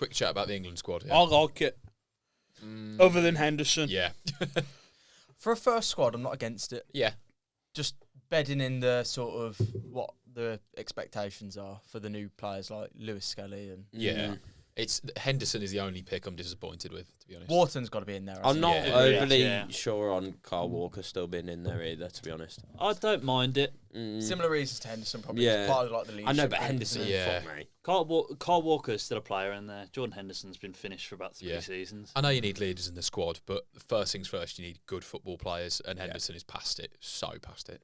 quick chat about the England squad here. I like it. Other than Henderson. Yeah. For a first squad, I'm not against it. Yeah. Just bedding in the sort of what the expectations are for the new players like Lewis Skelly and Yeah. Henderson is the only pick I'm disappointed with, to be honest. Wharton's got to be in there. I'm not Yeah. overly sure on Kyle Walker still being in there either, to be honest. I don't mind it. Similar reasons to Henderson, probably. Yeah. Part of like the leadership. I know, but Henderson, Yeah. fuck me. Carl Walker's still a player in there. Jordan Henderson's been finished for about 3 seasons. I know you need leaders in the squad, but first things first, you need good football players, and Henderson is past it, so past it.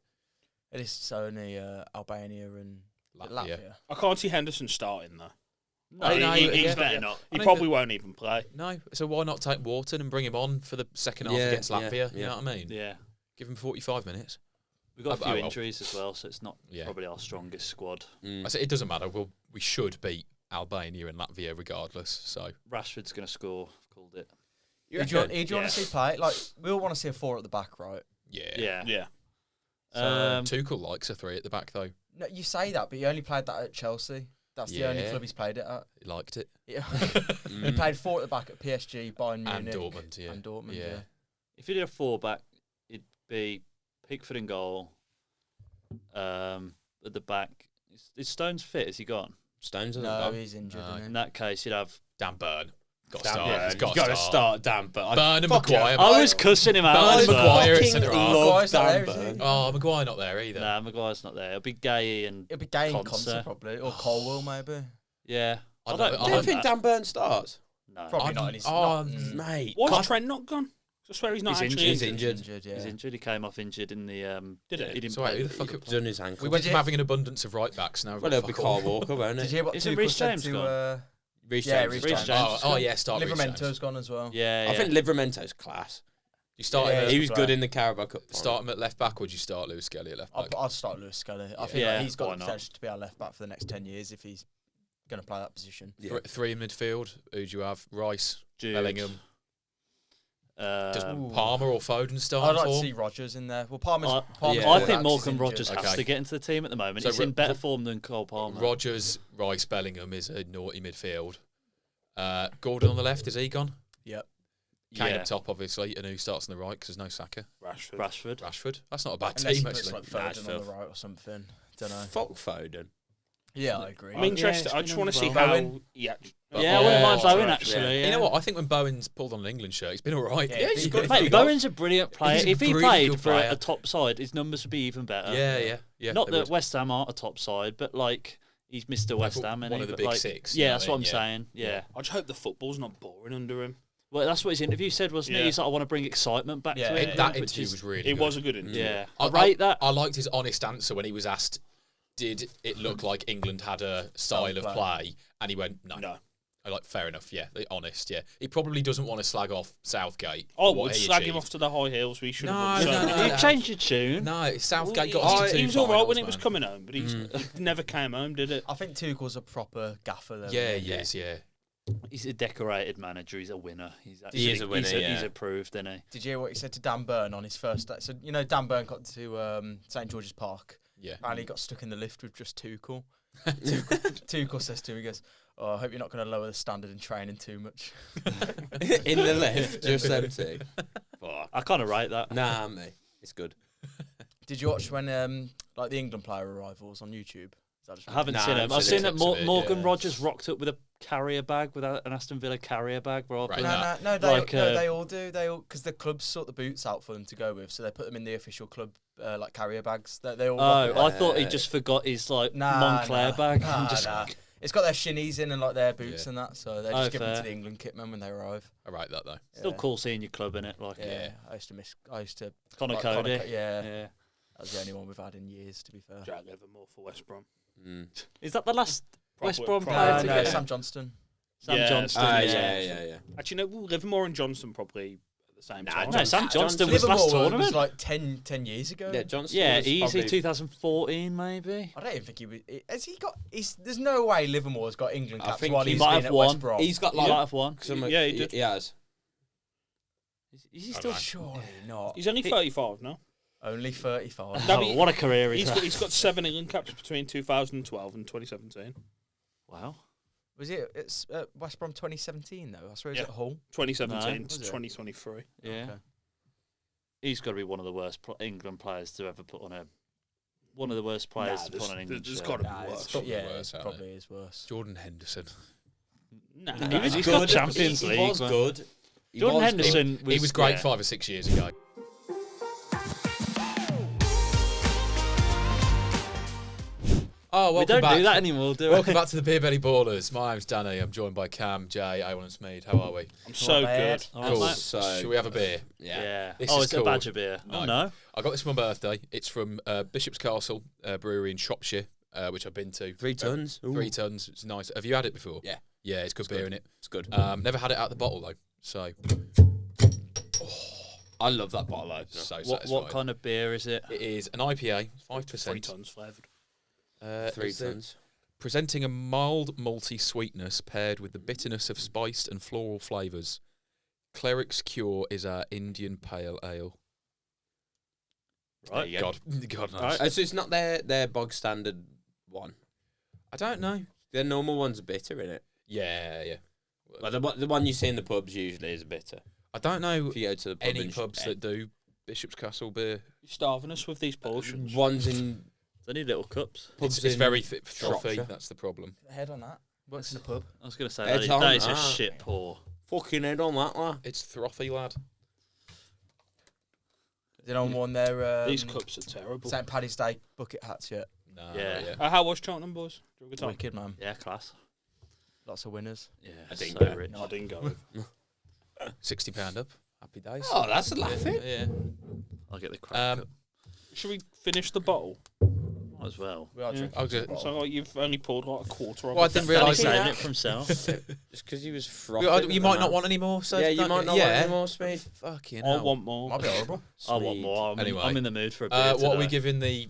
It is only Albania and Latvia. I can't see Henderson starting though. No, he's better not. He probably won't even play. No, so why not take Wharton and bring him on for the second half against Latvia? You know what I mean? Yeah. Give him 45 minutes. We've got a few injuries as well, so it's not probably our strongest squad. I say it doesn't matter. We should beat Albania and Latvia regardless. So Rashford's going to score. I've called it. Who do you want to see play? Like, we all want to see a 4 at the back, right? Yeah. So Tuchel likes a 3 at the back, though. No, you say that, but he only played that at Chelsea. That's the only club he's played it at. He liked it. Yeah. He played 4 at the back at PSG, Bayern Munich. And Dortmund, And Dortmund, yeah. If you did a 4-back, it'd be Pickford in goal. At the back, is Stones fit? Is he gone? Stones No, he's injured. In that case, you'd have Dan Burn. Got to Dan start. Burn. He's got to to start Dan Burn. Burn and Maguire. I was cussing him out. Burn and Maguire at centre half. Maguire's not Dan there, is he? Burn. Oh, Maguire not there either. Nah, Maguire's not there. It'll be Gay and It'll be Gay and Conser. Conser, probably. Or Colwell, maybe. Yeah. I don't think Dan Burn starts. No. Probably not. And he's not. Mate. Why's Trent not gone? I swear he's not He's actually He's injured. injured. Yeah. He's injured. He came off injured in the. Did he? He didn't So wait, play. who the fuck? He's on his ankle. We went from having an abundance of right backs now. Well, it'll be Kyle Walker, won't Did it? you hear what Isn't Tuchel Reece said James to... gone? Reece Yeah, James. Reece is James. gone. Oh yeah, start Reece Livermento's James. gone as well. Yeah. I think Livermento's class. You start Yeah, him. He At, was good in the Carabao Cup. start him at left back, or do you start Lewis Skelly at left back? I'll start Lewis Skelly. I think Yeah, he's got why the not? potential to be our left back for the next 10 years if he's going to play that position. Yeah. 3 in midfield. Who do you have? Rice, Jude. Bellingham. Does Um, Palmer or Foden start I'd like for? to see Rogers in there. Well, Palmer's I good, think actually, Morgan he's Rogers injured. has Okay. to get into the team at the moment. So He's in better form than Cole Palmer. Rogers, Rice, Bellingham is a naughty midfield. Gordon on the left, is he gone? Yep. Kane Yeah. up top, obviously, and who starts on the right because there's no Saka. Rashford. Rashford. That's not a bad Unless he team, puts actually. like Foden on Nashville. the right or something. Don't know. Fuck Foden. Yeah, I agree. I'm interested. it's I been just want to on see well. how. Bowen? Yeah. Yeah, I wouldn't mind Oh, Bowen right, actually. You know what? I think when Bowen's pulled on an England shirt, he's been all right. Yeah, he's good. Mate, Bowen's a brilliant player. He's a If he really played good for player. a top side, his numbers would be even better. Yeah. Not they that would. West Ham aren't a top side, but like he's Mr. West but Ham, one and of the but, big like, six, Yeah, you know that's what I what I'm mean? saying. Yeah. I just hope the football's not boring under him. Well, that's what his interview said, wasn't it? Yeah. He's like, I want to bring excitement back Yeah, to yeah, England. That which interview is- was really It good. was a good interview. Yeah. I rate that. I liked his honest answer when he was asked, did it look like England had a style of play? And he went, no. I like, fair enough, yeah. Honest, yeah. He probably doesn't want to slag off Southgate. I for what would he slag him achieved. off to the high heels. We should No, have won. no. You changed your tune. No, Southgate Well, got us to he two was all right when finals, he was man. coming home, but he never came home, did it? I think Tuchel's a proper gaffer. Though. Yeah, he is, yeah. He's a decorated manager. He's a winner. He's He is a winner, He's yeah. approved, isn't he? Did you hear what he said to Dan Burn on his first day? So, you know, Dan Burn got to St George's Park. Yeah. And he got stuck in the lift with just Tuchel. Tuchel says to him, he goes, "Oh, I hope you're not going to lower the standard in training too much." In the lift, just empty. I kind of rate that. Nah, mate. It's good. Did you watch when like the England player arrivals on YouTube? Is that just I haven't Nah, seen him. I've I've seen seen that clips of it, Morgan yeah. Rogers rocked up with a carrier bag, with an Aston Villa carrier bag. Right. No, Like, they all do. They all because the clubs sort the boots out for them to go with, so they put them in the official club like carrier bags. They all. rock Oh, I it. thought he just forgot his like Nah, Montclair bag. Nah, Just- nah. It's got their shinies in and like their boots Yeah. and that, so they Oh, just give them to fair. the England kitmen when they arrive. I rate that, though. Still Yeah. cool seeing your club in it. Like Yeah, I used to. Connor like, Cody. yeah, Yeah. that was the only one we've had in years, to be fair. Jack Livermore for West Brom. Is that the last West Brom proper- player to No, get? Sam Johnston. Sam Yeah, Johnston. Yeah. Actually, no, Livermore and Johnston probably at the same time. No, Sam Johnston Johnston was last Livermore tournament. was like 10 years ago. Yeah, Johnson. Yeah, was easy probably- 2014 maybe. I don't even think he was. Has he got? There's no way Livermore's got England I caps think while he he's might been have at West won. Brom. He's got He like might have won. Yeah, he did. He has. Is he still? Surely not. He's only 35 now. Only 35. No, Oh, what a career he's had. He's got 7 England caps between 2012 and 2017. Wow. Was it? It's West Brom 2017 though. I swear it was Yeah. at Hull. 2017 No, to was it? 2023. Yeah. Okay. He's got to be one of the worst England players to ever put on a. One of the worst players to put on an England there's shirt. got to be Nah, worse. it's probably yeah, worse, it ain't probably is worse. Jordan Henderson. Nah, He was good. Champions He League. was man. good. He Jordan was Henderson was, He was great yeah. 5 or 6 years ago. Oh, welcome We don't back. do that anymore, do we? Welcome back to the Beer Belly Ballers. My name's Danny. I'm joined by Cam, Jay, Owen, and Smeid. How are we? I'm so bad. good. All right, Cool. mate. So Should we have a beer? Yeah. This Oh, is it's a called- badger beer. No. Oh no. I got this for my birthday. It's from Bishop's Castle Brewery in Shropshire, which I've been to. 3 tons. 3 tons. It's nice. Have you had it before? Yeah. Yeah, it's good beer in it. It's good. Never had it out of the bottle though. So I love that bottle opener. so What satisfying. kind of beer is it? It is an IPA, 5%. 3 tons flavoured. 3 is it- tons. Presenting a mild malty sweetness paired with the bitterness of spiced and floral flavours. Cleric's Cure is our Indian Pale Ale. There you go. God knows. Right. So it's not their bog standard one. I don't know. Their normal one's bitter in it. Yeah. Well, the one you see in the pubs usually is bitter. I don't know If you go to the pub any in pubs that do Bishop's Castle beer. You're starving us with these portions. ones in It's only little cups. pubs It's in very frothy. Shropshire. That's the problem. Head on that. Works in the pub. I was going to say It's that on is a that. shit pour. Fucking head on that one. It's frothy, lad. Did anyone won their These cups are terrible. St Paddy's Day bucket hats yet? No, Yeah. How was Cheltenham, boys? Did you have a good time? Wicked man. Yeah, class. Lots of winners. Yeah, I didn't so go. rich. No, I didn't go. £60 up. Happy days. Oh, that's laughing. Yeah. I'll get the crack up. Should we finish the bottle? Might as well. We are Yeah. drinking. I was gonna- So like, you've only poured like a quarter of Well, I it. didn't Danny realise saving that. it for himself. Just because he was frothing. You at might the not mouth. want any more. So Yeah, you might not want any more, Smeid. Fucking I hell. want more. Might be horrible. I want Smeid. more. Anyway. I'm in the mood for a beer What are we today. giving the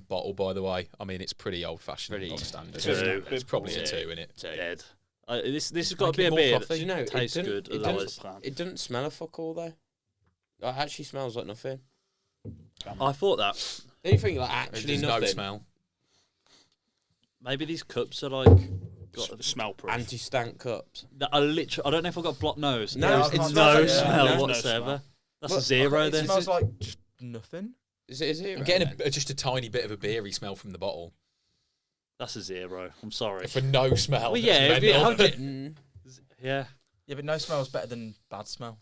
bottle, by the way? I mean, it's pretty old-fashioned, Pretty- not standard. Two. It's probably a Two. 2 in it. Dead. This has got Make to be it a more beer frothy. Do you know, that it tastes didn't- good. it Otherwise, It doesn't smell a fuck all though. It actually smells like nothing. I thought that Don't you think like actually There's no nothing? smell. maybe these cups are like got Smell proof. Anti-stank cups. that are literally. I don't know if I've got blocked nose. No, There's it's no not- smell yeah, no whatsoever. smell. That's Well, a zero It then. smells like just nothing. Is it a zero? I'm getting then? just a tiny bit of a beery smell from the bottle. That's a zero. I'm sorry. For no smell. Well, that's yeah, if mental. how do you- Mm. yeah. Yeah, but no smell's better than bad smell.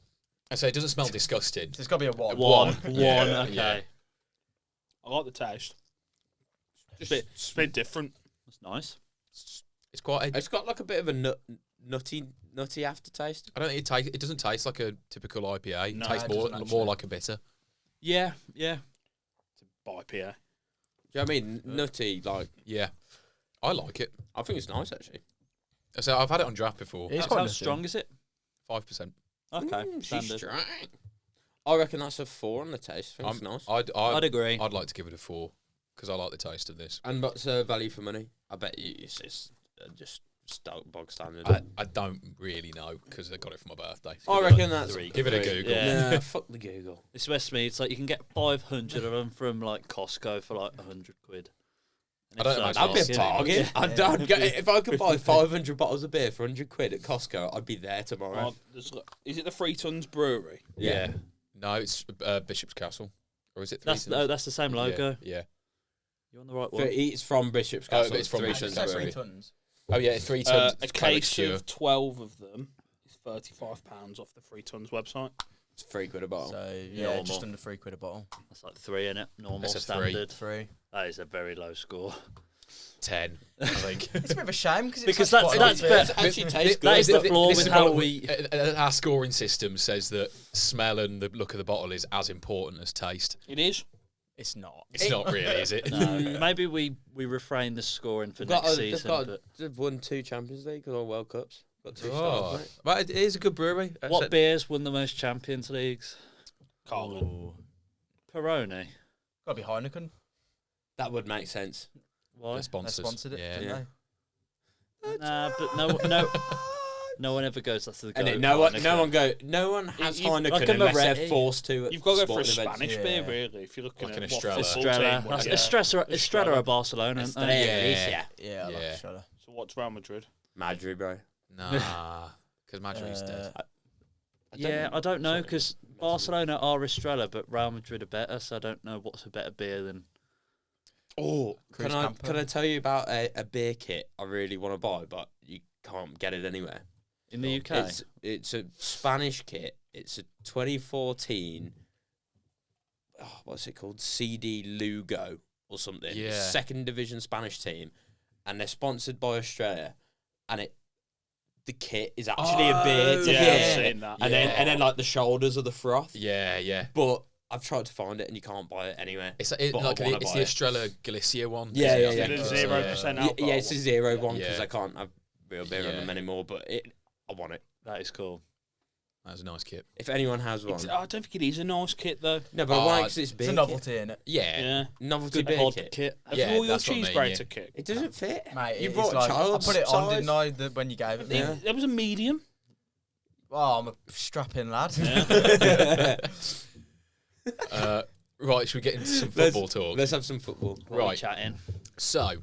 I say it doesn't smell disgusting. There's got to be a one. One. Yeah, Okay. yeah. I like the taste. It's a bit different. That's nice. It's quite. It's got like a bit of a nutty aftertaste. I don't think it tastes. It doesn't taste like a typical IPA. No, it tastes it more doesn't actually. like a bitter. Yeah. Yeah. By PA. Do you know what I mean? Nutty, like Yeah, I like it. I think it's nice actually. So I've had it on draft before. It's How quite nutty. strong is it? 5%. Okay. She's Standard. strong. I reckon that's a 4 on the taste. I think it's nice. I'd agree. I'd like to give it a 4 because I like the taste of this. And what's value for money? I bet you it's just bog standard. I don't really know because I got it for my birthday. I reckon that's 3. Give it a Google. Yeah. Nah, fuck the Google. It's West Smead. It's like you can get 500 of them from like Costco for like 100 quid. And I if don't so, imagine That'd be a Yeah. bargain. Yeah. I'd get it. If I could buy 500 bottles of beer for 100 quid at Costco, I'd be there tomorrow. Is it the 3 Tons Brewery? Yeah. No, it's Bishop's Castle. Or is it 3 That's Tons? that's the same logo. Yeah. You're on the right So one. it's from Bishop's Oh, Castle. it's from 3 Bishop's tons Castle. brewery. 3 tons. Oh, yeah, 3 Tons. A Cleric's case Cure. of 12 of them is £35 off the 3 Tons website. It's £3 a bottle. So yeah, Normal. just under £3 a bottle. That's like 3 in it. Normal That's a 3. standard. 3. That is a very low score. 10, I think. It's a bit of a shame Because that's that's better. Actually tastes That is good. the flaw This with is how what we. Our scoring system says that smell and the look of the bottle is as important as taste. It is. It's not. It's not really, is it? No, maybe we refrain the scoring for next season. But They've won 2 Champions League or World Cups. Got 2 Oh, stars, mate. well, it is a good brewery. what beers won the most Champions Leagues? Carlin. Ooh. Peroni. Got to be Heineken. That would make sense. Why? They're They sponsors. sponsored it, Yeah. didn't Yeah. they? Nah, but no one ever goes. That's the go. And no one has You've- Heineken like a unless they're Moretti. forced to. at You've got to go for a sporting events. Spanish Yeah. beer, really, if you're looking Like an at what Estrella. football Estrella. team would That's get. Estrella or Barcelona. aren't they? Estrella. Yeah, I like Yeah. Estrella. So what's Real Madrid? Madri, bro. Nah, because Madrid's dead. I don't know because Barcelona are Estrella, but Real Madrid are better, so I don't know what's a better beer than. Oh, Cruz can Campo. I tell you about a beer kit I really want to buy, but you can't get it anywhere. In the UK? It's a Spanish kit. It's a 2014. What's it called? CD Lugo or something. Yeah. Second division Spanish team, and they're sponsored by Australia, and the kit is actually a beer. It's a Yeah, beer. I've seen that. And then like the shoulders are the froth. Yeah. But I've tried to find it and you can't buy it anywhere. It's But I wanna the buy it. Estrella Galicia one. Yeah, isn't it? yeah, I think The it's, 0% alcohol. Yeah, it's a 0 one because Yeah. I can't have real beer on them anymore. But I want it. That is cool. That's a nice kit. If anyone has one, I don't think it is a nice kit though. no, but why? Because it's It's beer a novelty, innit? Yeah. Yeah. novelty Good beer pod kit. kit. Have Yeah, all your that's what I cheese mean, grater yeah. kit? It doesn't fit. Mate, You it's brought a like, child's I put it on, size. didn't I, when you gave it me? Yeah. There was a medium. Oh, I'm a strapping lad. Right, should we get into some football talk? Let's have some football. What are we Right. chatting. So,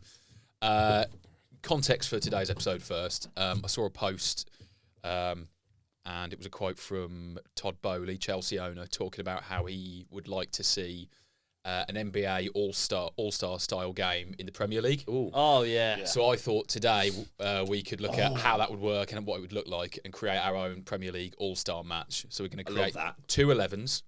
context for today's episode first. I saw a post, and it was a quote from Todd Bowley, Chelsea owner, talking about how he would like to see an NBA All-Star style game in the Premier League. Ooh. Oh, yeah. So I thought today we could look at how that would work and what it would look like and create our own Premier League All-Star match. So we're going to love create that. 2 11s,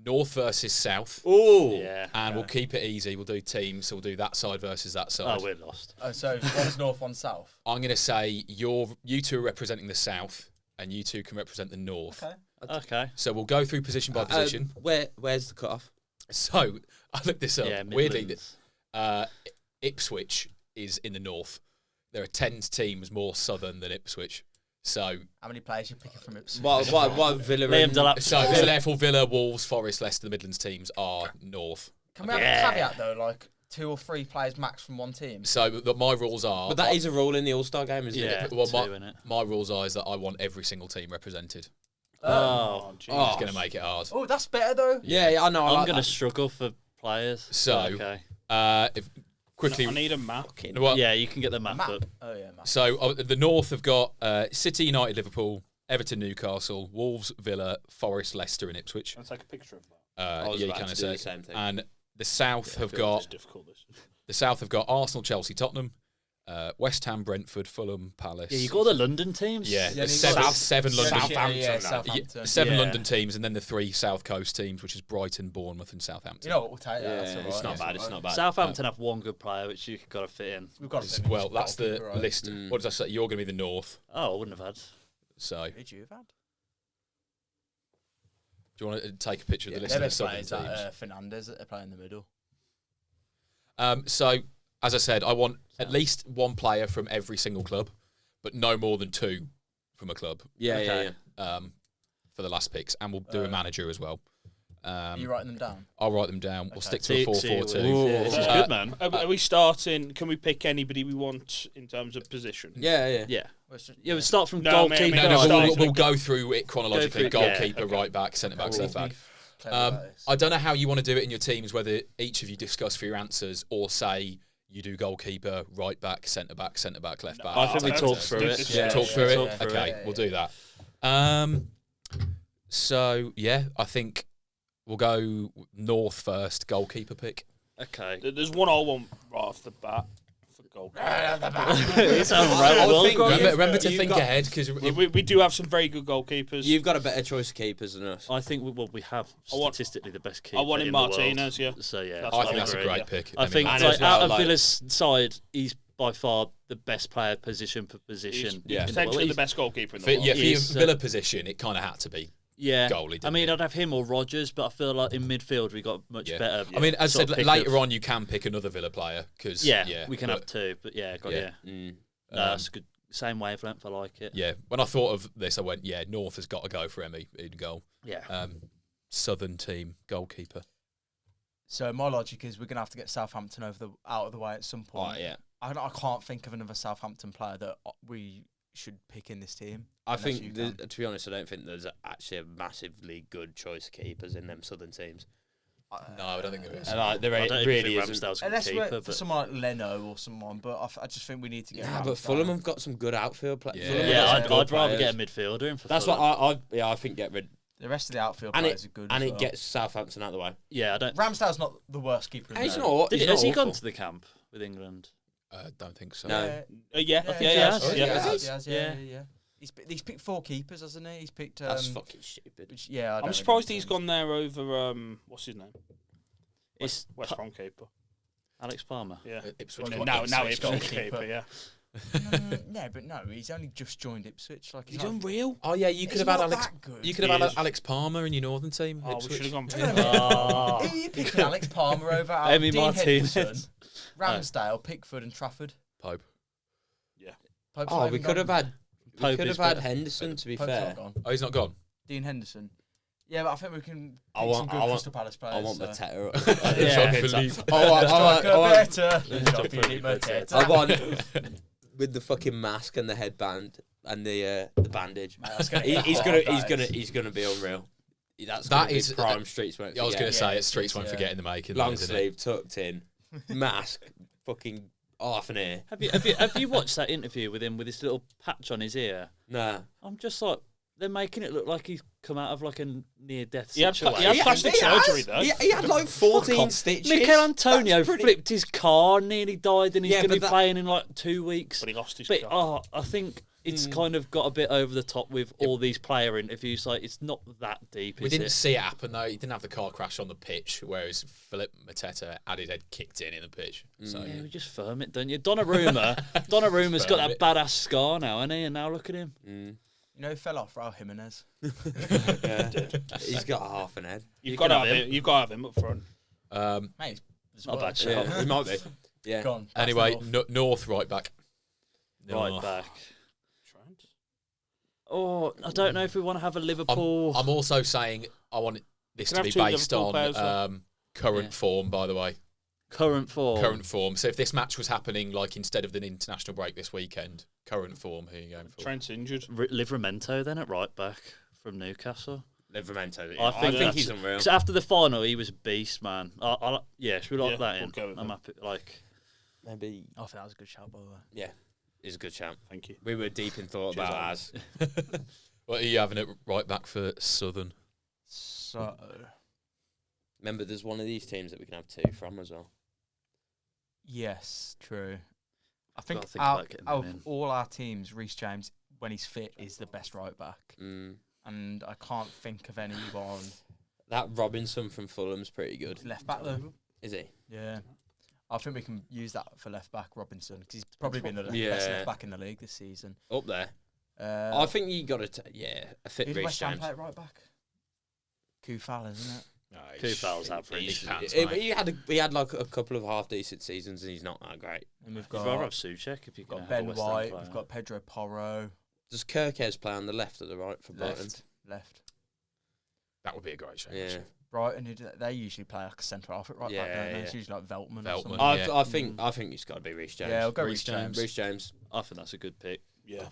North versus South. Ooh. Yeah. And we'll keep it easy. We'll do teams. So we'll do that side versus that side. Oh, we're lost. Oh, so one's north, one's south. I'm going to say you two are representing the South and you two can represent the North. Okay. Okay. So we'll go through position by position. Where's the cutoff? So I looked this up. Yeah, Weirdly, Midlands. Ipswich is in the North. There are 10 teams more southern than Ipswich. So How many players you picking from Ipswich? What Villa? Liam and- Delap. so therefore Villa, Wolves, Forest, Leicester, the Midlands teams are North. Can we have a caveat though, like 2 or 3 players max from one team? So my rules are. But that is a rule in the All-Star game, isn't Yeah. it? Well, two, innit? my rules are is that I want every single team represented. Oh. jeez. It's going to make it hard. Oh, that's better though. Yeah, I know. I'm like going to that. struggle for players. So Okay. if quickly. I need a map. well, Yeah, you can get the map Map. up. Oh yeah, map. So the North have got City, United, Liverpool, Everton, Newcastle, Wolves, Villa, Forest, Leicester, and Ipswich. I'll take a picture of that. I was Yeah, you about kind to of do say. the same thing. And the South have It's got difficult. This. Arsenal, Chelsea, Tottenham, West Ham, Brentford, Fulham, Palace. Yeah, you got all the London teams. Yeah, Yeah, there's and you've got seven London. Southampton, Yeah, that. Southampton. 7 Yeah. London teams, and then the 3 South Coast teams, which is Brighton, Bournemouth, and Southampton. You know what? We'll take that. Yeah, That's all it's right, not yeah. bad. It's not bad. Southampton have one good player, which you got to fit in. We've got to Well, that's the right. list. Mm. What does I say? You're going to be the North. Oh, I wouldn't have had. So, Who did you have had? do you want to take a picture of the list They're of the best southern players teams? that Fernandez that they play in the middle. So, as I said, I want at least one player from every single club, but no more than 2 from a club Yeah, Okay. yeah. for the last picks, and we'll do a manager as well. Are you writing them down? I'll write them down. We'll Okay. stick to a 4-4-2. Yeah, this is Uh, good, man. Are we starting? Can we pick anybody we want in terms of position? Yeah. Yeah. Well, it's just- Yeah, we start from No, goalkeeper. mate, No, Starting we'll go through it chronologically. Go through it, yeah, Goalkeeper, okay. right back, centre back, left back. Clever about this. I don't know how you want to do it in your teams, whether each of you discuss for your answers or say you do goalkeeper, right back, centre back, left back. I think we Let's talked do through it. this. Yeah, Talk through it. Talk through Okay, it. we'll do that. So yeah, I think we'll go North first. Goalkeeper pick. Okay. There's one I want right off the bat for goal. It's a right I well think- gone. Remember to you've think got- ahead because We do have some very good goalkeepers. You've got a better choice of keepers than us. I think we have I want- statistically the best keeper. I want in him the world. Martinez, yeah. So yeah, That's I what think that's a agree, great yeah. pick. I think And like, as well, out of like- Villa's side, he's by far the best player position for position. Yeah. in the Potentially world. the best goalkeeper in the for, world. yeah, for your He's, Villa position, it kind of had to be. Yeah. Goalie, I didn't mean, it? I'd have him or Rodgers, but I feel like in midfield we got much Yeah. better. I mean, as I sort said, of pick later of- on you can pick another Villa player because we can have 2, but yeah. yeah. Mm. No, that's a good. Same wavelength. I like it. Yeah, when I thought of this, I went, yeah, North has got to go for Emmy in goal. Yeah. Southern team goalkeeper. So my logic is we're gonna have to get Southampton out of the way at some point. Oh, yeah. I can't think of another Southampton player that we should pick in this team. I unless think, you can. to be honest, I don't think there's actually a massively good choice of keepers in them southern teams. No, I don't think there is. And there I don't really think isn't. Ramsdale's a good Unless we're keeper, for but someone like Leno or someone, but I just think we need to get. Nah, but Fulham have got some good outfield players. yeah, I'd rather get a midfielder in for That's Fulham. what I think get rid. The rest of the outfield And players are good. And as it well. gets Southampton out of the way. Yeah, I don't. Ramsdale's not the worst keeper. In He's there. not. Has he gone awful. to the camp with England? Don't think so. No. Yeah, think he he has. has. Yeah, Yeah. yeah. He's picked 4 keepers, hasn't he? He's picked. That's fucking stupid. Which, yeah, I don't I'm think surprised it he's makes gone there over what's his name? It's West Brom keeper. Alex Palmer. Yeah. Ipswich. Well, Now Ipswich Ipswich goalkeeper. keeper. Yeah. sense. No, but no, he's only just joined Ipswich. Like He's not- unreal. Oh yeah, you could He's have had not Alex. that good. You could He have had is. Alex Palmer in your northern team. Oh, we Ipswich. should have gone for Wait a him. minute. Oh. Who are you picking? Alex Palmer over Emi Dean Martinez. Henderson, Ramsdale, Pickford, and Trafford. Pope. Pope's Oh, not we even could have gone. had. We Pope could is have had better. Henderson. To be Pope's fair, not gone. Oh, he's not gone. Dean Henderson. Yeah, but I think we can I pick want- some good I want- Crystal Palace players. I want so. Mateta. Yeah. Jean-Philippe. I want. Better. Jean-Philippe Mateta. I want with the fucking mask and the headband and the bandage. Mate, that's gonna He- hit he's hard, gonna that he's gonna is. he's gonna be unreal. That That is is- prime streets. Won't I was going to forget. say it's streets won't yeah. forget in the making. Long isn't it? sleeve tucked in, mask, fucking half an ear. Have you watched that interview with him with this little patch on his ear? Nah. I'm just like, they're making it look like he's come out of like a near-death He had situation. plastic surgery though. He had like 14 stitches. Mikel Antonio That's pretty- flipped his car, nearly died, and he's Yeah, going to be but that- playing in like 2 weeks. But he lost his But car. I think it's kind of got a bit over the top with all these player interviews. Like, it's not that deep, We is didn't it? see it happen though. He didn't have the car crash on the pitch, whereas Philip Mateta had his head kicked in the pitch. So Yeah, we just firm it, don't you? Donnarumma's got firm that it. badass scar now, hasn't he? And now look at him. Mm, You know, who fell off Raul Jimenez. yeah. He's got half an head. You've You got to can have have him. You've got to have him up front. Mate, it's Not a bad worked. shout. Yeah, he might be. Yeah. Gone. anyway, That's enough. North right back. Right North. back. Trent. Oh, I don't know if we want to have a Liverpool. I'm also saying I want this Can to have be two based Liverpool on players, though. current Yeah. form. By the way, current form. current form. So if this match was happening like instead of the international break this weekend, current form. Who are you going for? Trent's injured. Livramento then at right back from Newcastle. Livramento. I think that's- he's unreal. Because after the final, he was a beast, man. Yeah, should we lock Yeah, that we'll in? go with I'm that. happy. Like, Maybe. I think that was a good shout, by the way. Yeah. He's a good champ. Thank you. We were deep in thought Cheers, about Alex. ours. What are you having it right back for Southern? So, Remember, there's one of these teams that we can have 2 from as well. yes, true. I think, Gotta think about out getting of them in. all our teams, Reece James, when he's fit, is the best right back. Mm. And I can't think of anyone. That Robinson from Fulham's pretty good. Left back, though. Is he? Yeah. I think we can use that for left back, Robinson, because he's probably been the best Yeah. left back in the league this season. Up there. I I think you got to, a fit who did Reece West Ham James. play at right back? Kufal, isn't it? No, Kufal's average. pants, He mate. he had like a couple of half decent seasons and he's not that great. And we've You'd rather have got, Souček if you're going got to have a Ben West Ham White, player. we've got Pedro Porro, Does Kirkes play on the left or the right for Brighton? left. That would be a great show. Yeah. actually. Brighton, they usually play like a centre half at right back, don't Yeah, they? It's yeah. usually like Veltman. Veltman. Or something. Yeah. I think it's got to be Reece James. Yeah, I'll go Reece Reece James. Reece James. I think that's a good pick. Yeah.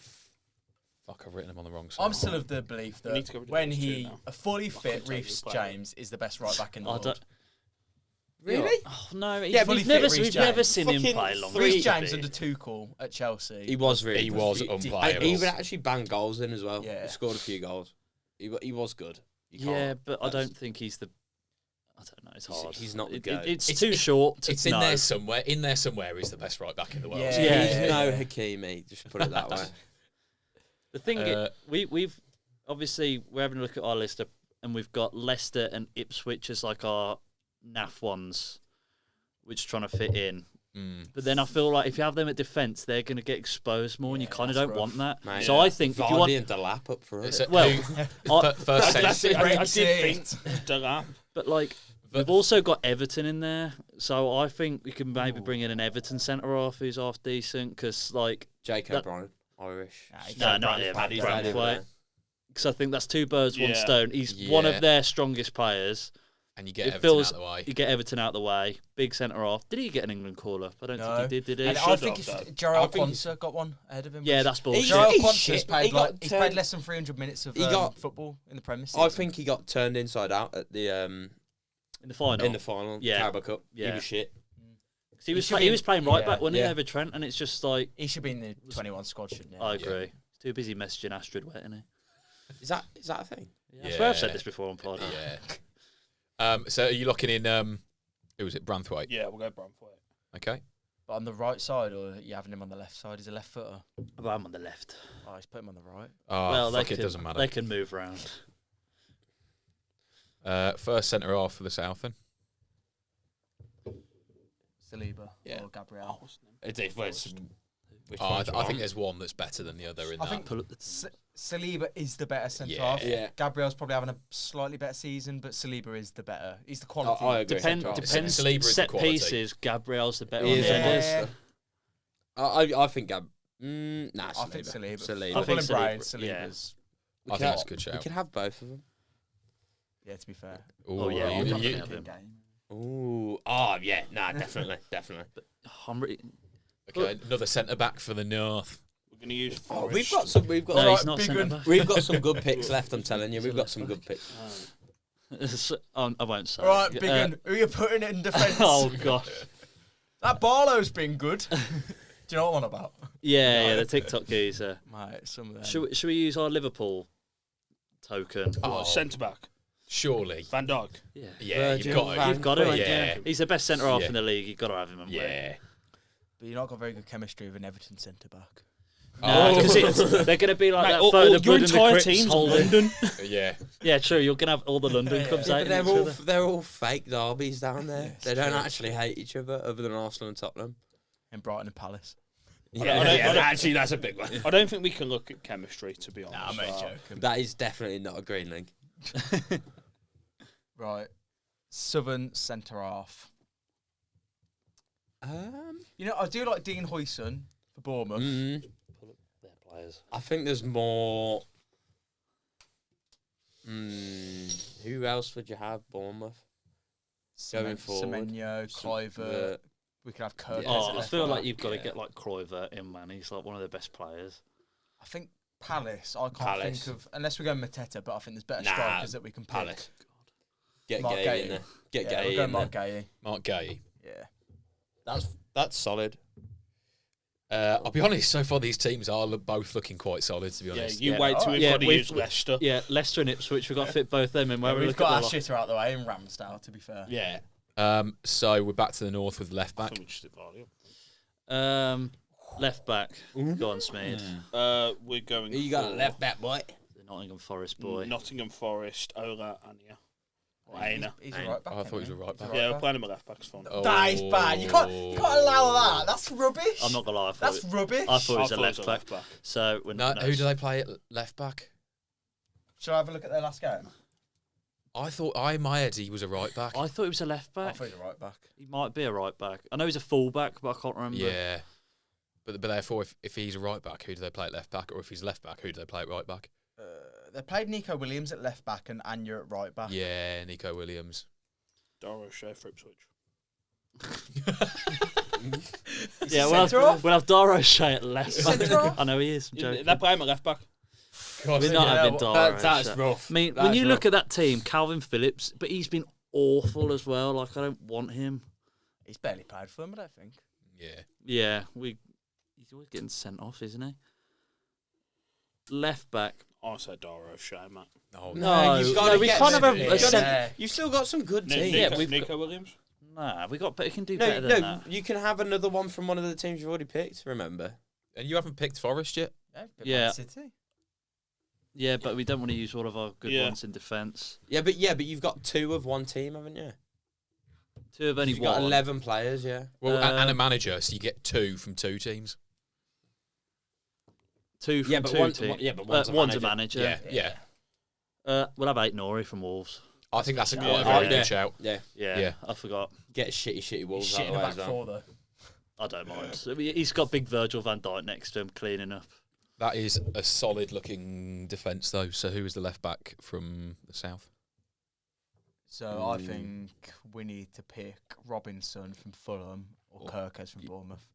Fuck, I've written him on the wrong side. I'm still of the belief We need that to get rid of when those two he now. a fully fit couldn't tell you Reece who played. James is the best right back in the I world. don't. Really? Oh, no, Yeah, fully we've fit never, Reece we've never James. seen him Fucking play long. Reece three- James under Tuchel at Chelsea. He was really He good. was He- unplayable. He would actually bang goals in as well. Yeah. He scored a few goals. He was good. You can't- Yeah, but I that's- don't think he's the. I don't know. It's hard. He's not the It- goat. it's It's- too short. To It's in know. there somewhere. In there somewhere is the best right back in the world. Yeah. He's Yeah. no Hakimi. Just put it that way. The thing Uh, we've obviously we're having a look at our list and we've got Leicester and Ipswich as like our naff ones, which are trying to fit in. But then I feel like if you have them at defence, they're going to get exposed more, and you Yeah, kind of that's don't rough. want that. Mate, So I think if you Vardy want, and Delap up front. It's a- Well, who- I- first That's sense. it. I did Brexit. think Delap. but like we've also got Everton in there, so I think we can maybe bring in an Everton centre half who's half decent because like Jake that- O'Brien, Irish. no, not him, Paddy's Branthwaite. daddy, Because I think that's 2 birds, 1 Yeah. stone. He's one Yeah. of their strongest players. And you get It Everton feels- out of the way. You get Everton out of the way, big centre half. Did he get an England call up? I don't No. think he did he? And He I should think have, it's though. Gerald I think Quansah got one ahead of him. Yeah, which- that's bullshit. Gerald He's Quansah's shit. played He got he's turned- played less than 300 minutes of He got- football in the Premier I League. think he got turned inside out at the In the final. in the final. Yeah. Carabao Cup. Yeah. He was shit. 'Cause he was should he be- was playing right yeah. back, wasn't he, Yeah. over Trent? And it's just like He should be in the 21 squad, shouldn't he? I agree. He's too busy messaging Astrid, isn't he? Is that a thing? I swear I've Yeah. said this before on pod. Yeah. So are you locking in? Who was it? Branthwaite. Yeah, we'll go Bromford. Okay. But on the right side, or are you having him on the left side? He's a left footer. But I'm on the left. Oh, he's put him on the right. Oh, well, fuck they it, can, doesn't matter. They can move around. First centre half for the South then. Saliba Yeah. or Gabriel. I think there's one that's better than the other in I that. think Pull up the Saliba is the better centre Yeah. half. Yeah. Gabriel's probably having a slightly better season, but Saliba is the better. He's the quality. I agree. centre half. Depends. Saliba is the Set quality. pieces. Gabriel's the better He one. is than the others. I think Nah, I think Saliba. Saliba. I Football think and Brian, Saliba, yeah. Saliba's. We I can think have- that's a good shout. We can have both of them. Yeah, to be fair. Oh, yeah, you- you you- definitely have him. Ooh. Yeah. Nah, definitely. I'm really, okay, another centre back for the North. We're going to use Oh, Forest. we've got no, he's not centre back. we've got some good picks left. I'm telling you, we've got some good picks. I won't say. All right, Biggin, who are you putting in defence? Oh gosh. That Barlow's been good. Do you know what I'm on about? Yeah, the TikTok geezer. Mate, some of them. Should we use our Liverpool token? Oh, Centre back. Surely. Van Dijk. Yeah. Yeah, Virgil you've got van to. You've got to. Yeah. He's the best centre half Yeah. in the league. You've got to have him. haven't you? Yeah. But you've not got very good chemistry with an Everton centre back. No, Oh. because they're going to be like Mate, that all photo your Blood and the entire Crips team's holding. London. Yeah. Yeah, true. You're going to have all the London clubs Yeah, out. but they're all fake derbies down there. Yes, They don't true. actually hate each other, other than Arsenal and Tottenham. In Brighton and Palace. I don't- actually, that's a big one. I don't think we can look at chemistry, to be honest. Nah, I'm only joking. That is definitely not a green link. Right. Southern centre half. You know, I do like Dean Huijsen for Bournemouth. Their players. I think there's more. Who else would you have? Bournemouth. Going forward. Semenyo, Kluivert. We could have Kirk. Oh, as a I left feel back. like you've got to yeah. get like Kluivert in, man. He's like one of the best players. I think Palace. I can't Palace. think of unless we're going Mateta, but I think there's better Nah, strikers that we can pick. Palace. Get Mark Gay Gay. in there. Get Yeah, Gay we're going in Mark there. Gay. Mark Gay. Yeah. That's solid. I'll be honest, so far these teams are both looking quite solid, to be Yeah, honest. you Yeah. wait till we've Yeah, got to we've- use Leicester. Yeah, Leicester and Ipswich. We've got to fit both them in. Where we We've look got our at the shitter out the way in Ramsdale, to be fair. Yeah. So we're back to the North with left I back. think we just did Vardy. left back. Go on, Smeid. We're going You got a for left back, boy. The Nottingham Forest boy. Nottingham Forest, Ola, Ania. Or Aina. He's a right back. Oh, I thought he was a isn't right back. Yeah, we're playing him at left back. It's fine. Oh. That is bad. You can't allow that. That's rubbish. I'm not gonna lie. That's rubbish. I thought he was I a thought left he was back. So we're No, not. who do they play at left back? Shall I have a look at their last game? I thought in my head he was a right back. I thought he was a left I back. thought he was a right back. He might be a right back. I know he's a full back, but I can't remember. Yeah. But therefore, if he's a right back, who do they play at left back? Or if he's left back, who do they play at right back? They played Nico Williams at left back and Anya at right back. Yeah, Nico Williams. Doro Shea for Ipswich. Yeah, Centre half? we'll have Daro Shea at left Centre back. half? I know he is. I'm They're joking. playing at left back. We're not having Daro That's Shea. rough. I mean, when you look at that team, Calvin Phillips, but he's been awful as well. Like, I don't want him. He's barely played for them, I don't think. Yeah. Yeah, he's always getting sent off, isn't he? Left back. I said Doro Shea, Matt. Oh, No, you've gotta no, we get can't have some- a you've centre. gotta- You've still got some good teams. Yeah, Nico, we've Nico Williams. Nah, we can do No, better than no, that. you can have another one from one of the teams you've already picked. Remember? And you haven't picked Forest yet? Yeah. Man City. Yeah, but we don't want to use all of our good Yeah. ones in defence. Yeah, but you've got two of one team, haven't you? Two of only You've got one. 11 players. Yeah. Well, Uh, and a manager, so you get two from two teams. Two from Yeah, but two one- teams. yeah, but one's one's a a manager. Yeah. We'll have 8 Nori from Wolves. I think that's Yeah. quite a very Yeah. good shout. Yeah. Yeah, I forgot. Get shitty Wolves He's out shit of in the the way back as well. four, though. I don't mind. I mean, he's got big Virgil van Dijk next to him cleaning up. That is a solid looking defence, though. So who is the left back from the south? So I think we need to pick Robinson from Fulham or Kirkes from Bournemouth.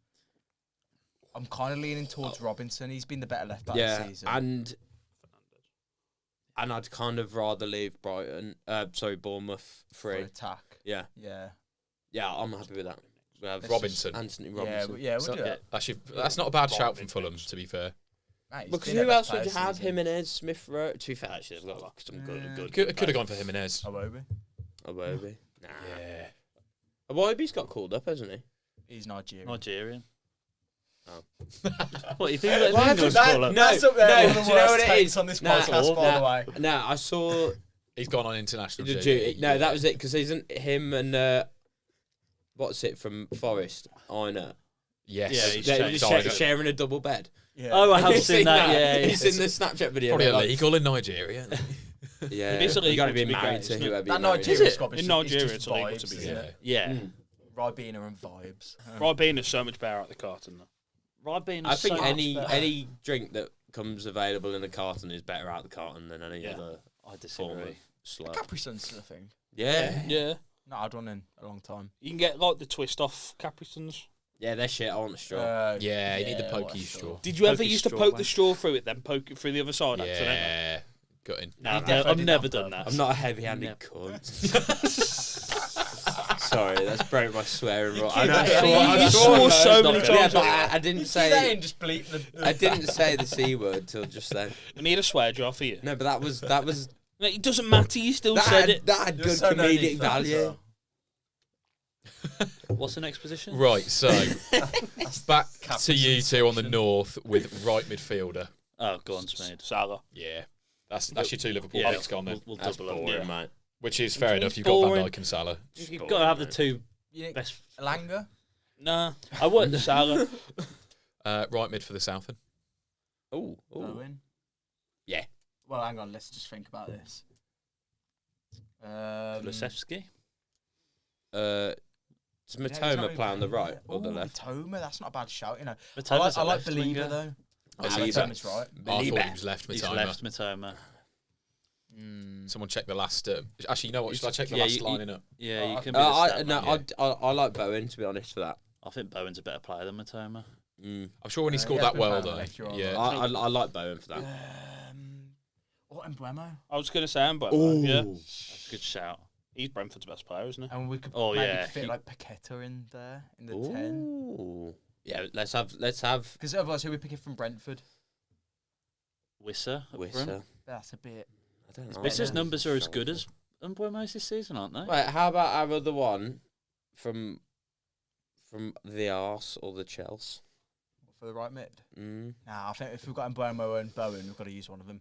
I'm kind of leaning towards Robinson. He's been the better left back this season. and I'd kind of rather leave Bournemouth for free. attack. Yeah. Yeah. Yeah, I'm happy with that. We have Robinson. Anthony Yeah, Robinson. we'll So- do it. Actually, that's not a bad shout from Robin Fulham, Phillips. to be fair. Mate, he's Because been who their best else would player you this have? season. Jimenez, Smith Rowe. To be fair, actually, they've got like some good. Could have gone for Jimenez. Iwobi. Iwobi. Nah. Yeah. Iwobi's got called up, hasn't he? He's Nigerian. Nigerian. Oh. What you think about Well, the England that- squad? no. That's up there. no, One of do the you know worst what it takes is? on this Nah, podcast, by the way. No, I saw He's gone on international the duty. No, that was it, because isn't him and what's it from Forest? Ina. Yes. Yeah, he's They're changed. just sharing a double bed. Yeah. Oh, I have You've seen that. Yeah, He's in the Snapchat video. Probably they're like- illegal in Nigeria. Yeah, It is you got to illegal be to be married gay, to isn't it? whoever That you're married Nigerian to. squad is In just, Nigeria, it's it's just illegal vibes, to be isn't gay. it? yeah. Ribena and vibes. Ribena so much better at the carton though. Ribena. I think so any much better. any drink that comes available in a carton is better out the carton than any Yeah. other I form disagree. of slurp. Capri Sun's still a thing. Yeah. Yeah. Not had one in a long time. You can get like the twist off Capri Suns. Yeah, they're shit. I want the straw. Yeah, you need the what a pokey straw. Did you ever Pokey used to straw, poke mate. the straw through it, then poke it through the other side accidentally? Yeah. Gutting. No, You I've definitely never did that done on that. I'm not a heavy-handed Yep. cunt. Sorry, that's broke my swearing rule. I keep know I that swore- in. I You swore swore so loads many of- times. Yeah, but I didn't say. just bleep the I didn't say the c word till just then. I need a swear jar for you. No, but that was No, it doesn't matter. You still that said had, it. that had good There's so no need comedic for that as value. well. What's the next position? Right, so back Captain's to you two on the instruction. north with right midfielder. Oh, go on, Smeid. Salah. Yeah. That's your two Liverpool Yeah, picks gone then. we'll That's double boring, them. Yeah. mate. Which is fair enough. It's You've got Van boring. Dijk and Salah. You've got to have the two You think best. Elanga? Nah, I want the Salah. Right mid for the Southend. Oh, Owen? Yeah. Well, hang on. Let's just think about this. Kulusevski. Does Matoma play on the right or the left? Matoma, that's not a bad shout, you know. Matoma's I a like left Believer winger. though. Believer. Matoma's right. I thought he was left He's Matoma. left Matoma. Someone check the last. Actually, you know what? Should I check the Yeah, last you- lining up? Yeah, you can. I like Bowen, to be honest, for that. I think Bowen's a better player than Matoma. I'm sure when he scored yeah, that well, Matoma though. left, you're right. Yeah. I like Bowen for that. Or Mbuemo. I was going to say Mbeumo. Yeah, That's a good shout. he's Brentford's best player, isn't he? And we could Oh, maybe yeah, fit he- like Paqueta in there in the 10. Ooh. Yeah, let's have Because otherwise, who are we picking from Brentford? Wisser. Wisser. That's a bit. I don't know. Wisser's numbers are as good as Mbuemo's this season, aren't they? Wait, how about our other one from the arse or the Chelsea? For the right mid? Mm. Nah, I think if we've got Mbuemo and Bowen, we've got to use one of them.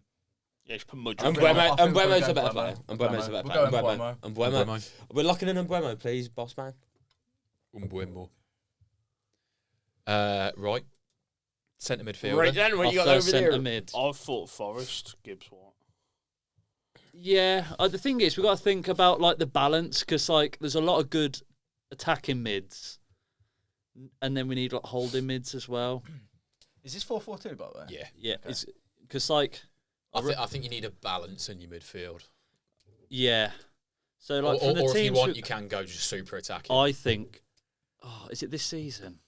Yeah, he's put Mudge. I think we'll Mbuemo's go a better Mbeumo. player. Mbuemo's a better We'll player. go Mbuemo. Mbuemo. We're locking in Mbuemo, please, boss man. Umbuemo. Right. Centre midfielder. Right then, what Our you got first over centre there? mid. I thought Forest, Gibbs, what? Yeah, the thing is, we've got to think about like the balance because like there's a lot of good attacking mids, and then we need like holding mids as well. Is this 4-4-2, by the way? Yeah. Yeah, it's because like I think you need a balance in your midfield. yeah, so like from the or if you teams, want, you can go just super attacking. I think, is it this season?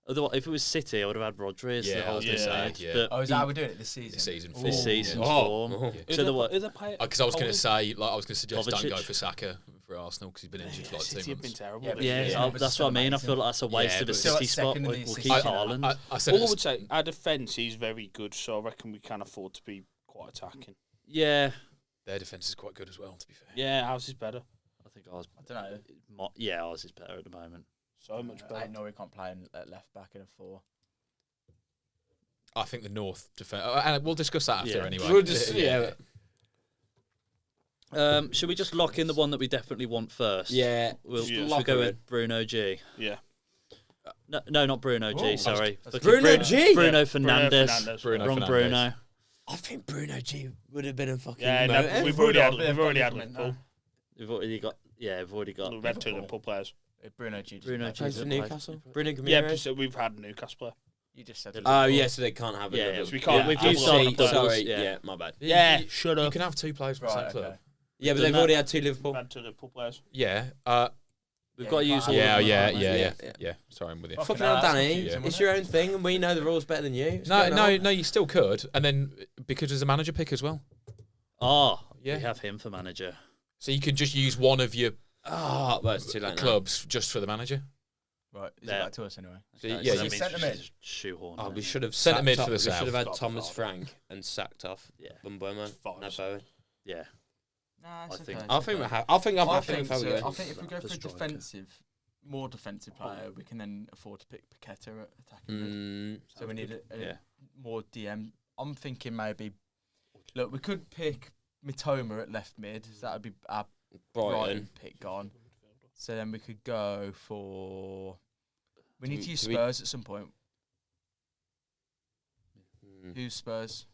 Otherwise, if it was City, I would have had Rodri as the Yeah, I was holding gonna mid. say, yeah. But Oh, is that how we're doing it this season? This season. Ooh. this season's Oh. form? Oh. Yeah. So the what? Because I was going to say, like, I was going to suggest don't Kovacic? go for Saka for Arsenal because he's been injured for like 2 City have been months. terrible. Yeah, but Yeah, Yeah, but that's still what I mean. I amazing. feel like that's a waste Yeah, of a but still City at spot. second in Like, the we'll assist keep chart. Haaland. I said All it I was- would say, our defence is very good, so I reckon we can afford to be quite attacking. Yeah, their defence is quite good as well, to be fair. Yeah, ours is better. I think ours. I don't know. Yeah, ours is better at the moment. So much I better. know we can't play at left back in a 4. I think the North defence, and we'll discuss that after Yeah. anyway. We'll just yeah. Should we just lock in the one that we definitely want first? Yeah. Should Lock we go her with Bruno G? Yeah. No, not Bruno G. Oh, Sorry, that's Fucking Bruno G? Bruno Yeah, Fernandes. Bruno Wrong Fernandes. Bruno. I think Bruno G would have been a fucking. Yeah, no, motive. we've already had Liverpool. Liverpool. We've already got. Yeah, we've already got. We've had two Liverpool players. Bruno G. Bruno G. Plays for Newcastle. Bruno Yeah, Ramirez. so we've had a Newcastle player. You just said Oh yeah, so they can't have Yeah, another. so we can't- We've Yeah, used I've our got doubles. Sorry, Yeah. yeah, my bad. Yeah, You- shut You up. can have 2 players from the Right, same club. okay. Yeah, but Done they've that. already had 2 Liverpool. We've had two Liverpool players. Yeah. We've got to use all Yeah, of them. Yeah. Yeah. Sorry, I'm with you. Fuck. Fucking hell, hell, that's Danny. confusing, It's wasn't your it? own thing, and we know the rules better than you. What's going on? No, you still could, and then because there's a manager pick as well, Oh, Yeah. we have him for manager. so you can just use one of your Oh, well, it's too late now. clubs just for the manager. Right, is Yeah. it back to us anyway? So, yeah, So you that means centre mid. just shoehorn. Oh, it we in. should have Centre mid sacked for the off- We South. should have had Got Thomas Bavard. Frank and sacked off Yeah. Bumboman. Vibes. No, Yeah. Nah, it's I think- okay. I think we're I think I'm I happy think with how so. we I go. think if we go The for a striker. more defensive player, we can then afford to pick Paqueta at attacking mid. Mm, So we need a Yeah. more DM. I'm thinking maybe. Look, we could pick Mitoma at left mid. So that would be our Brighton. Brighton pick gone. So then we could go for. We need to use do we- Spurs at some point. Mm. Who's Spurs?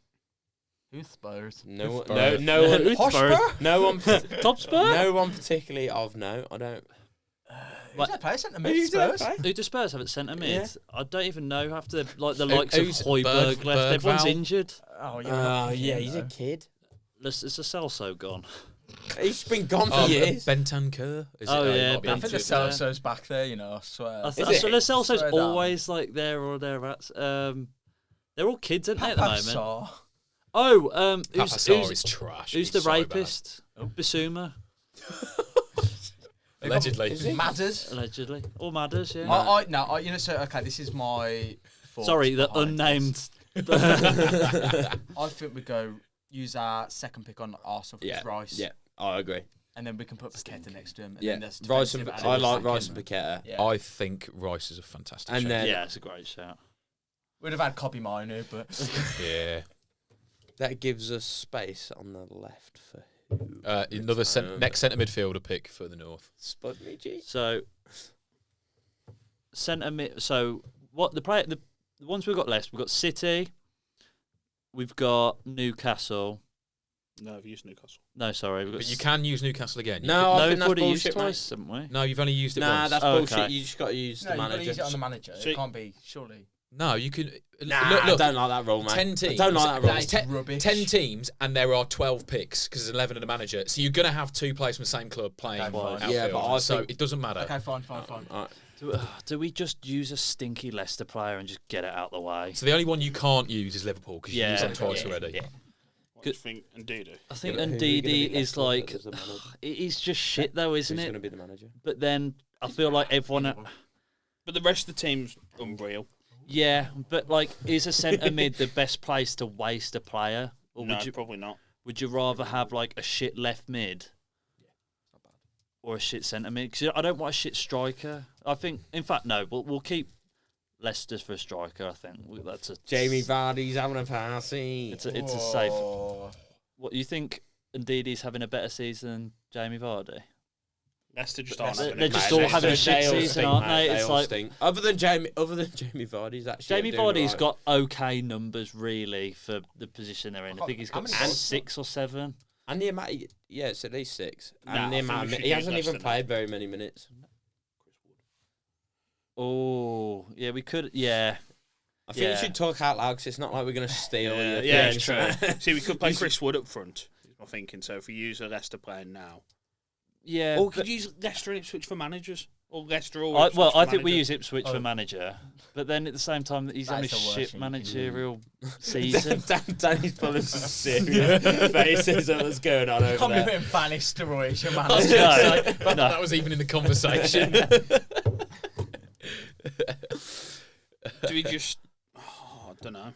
Who's Spurs? No, Who's one- Spurs? no one. Who's Spurs? No one. Top Spur? No one particularly of note. I don't. Who's that player? Centre mid Who's that Spurs. play? Who do Spurs have at centre mid? Yeah. I don't even know. After like the Who- likes of who's Hoiberg Berg- left, everyone's Bergvall? injured. Oh Yeah, he's a kid. Is the Celso gone? He's been gone for Oh, years. Bentancur. Is Oh, it? yeah, might be I think the Bentancur. Celso's back there. You know, I swear. I Is th- it? so the Celso's Swear down. always like there or thereabouts. They're all kids, aren't they, at the moment? Sarr. Oh, Papasar is trash. who's He's the so bad. rapist? Basuma, Allegedly. Is it? Matters. allegedly. Or Madders, yeah. You know, so okay, this is my thoughts Sorry, the behind unnamed. this. I think we go use our second pick on Arsenal for Yeah, Rice. yeah, I agree. And then we can put Paqueta next to him. And Yeah, then there's Rice and defensive I and like attacking. Rice and Paqueta. Yeah. I think Rice is a fantastic And shout. then- Yeah, it's a great shout. We'd have had Kobe Minu, but Yeah. That gives us space on the left for who? Another next centre midfielder pick for the North. Spudney. So, centre mid. So, what the ones we've got left? We've got City. We've got Newcastle. No, I've used Newcastle. No, sorry, we've got. But you can use Newcastle again. You No, could- I no, think we've that's already used bullshit, twice, haven't we? no, you've only used it Nah, once. that's Oh, bullshit. okay. You just got to use no, the you've got to manager. use it on the manager. See- It can't be, surely. No, you can. Nah, look, I don't like that rule, man. 10 teams. I don't like that rule. That is Ten- rubbish. 10 teams, and there are 12 picks because there's 11 in the manager. So you're going to have two players from the same club playing Okay, fine. outfield. Yeah, but I so think- it doesn't matter. Okay, fine. Alright. Do we just use a stinky Leicester player and just get it out the way? So the only one you can't use is Liverpool because you Yeah. used them twice Yeah. already. What do you think? And Dudu. I think Yeah, but who are we gonna Ndidi be is left with like as the manager? he's just shit though, isn't Who's it? going to be the manager? But then I feel like everyone. But the rest of the team's unreal. Yeah, but like, is a centre mid the best place to waste a player, or No, would you probably not. would you rather have like a shit left mid, or a shit centre mid? Because I don't want a shit striker. I think, in fact, no. We'll keep Leicester for a striker. I think that's a Jamie Vardy's having a party. It's a safe. Oh. What you think? Ndidi's having a better season than Jamie Vardy. Leicester just aren't having They're a just great all having a season. shit all season, stink, aren't mate. they? It's all like- stink. Other than Jamie Vardy's actually. Jamie doing Vardy's alright. got okay numbers really for the position they're in. I think he's How got many goals? 6 or 7. And the amount, yeah, it's at least 6. Nah, And the I think amount, we should he use hasn't less even than played very many minutes. Oh, yeah, we could. Yeah, I think Yeah. you should talk out loud because it's not like we're going to steal Yeah, your yeah, things. it's true. See, we could play Chris Wood up front. Is my thinking. So if we use a Leicester player now, yeah. or but- could use Leicester and Ipswich for managers, or Leicester or I, Ipswich well, for I think we manager. use Ipswich for Oh. manager, but then at the same time, he's That on a is the worst shit thing you can do. managerial season. Danny's pulling some serious faces at what's going on over Can't be there. putting Van Nistelrooy as your I was manager. gonna No. say, that was even in the conversation. Do we just? Oh, I don't know.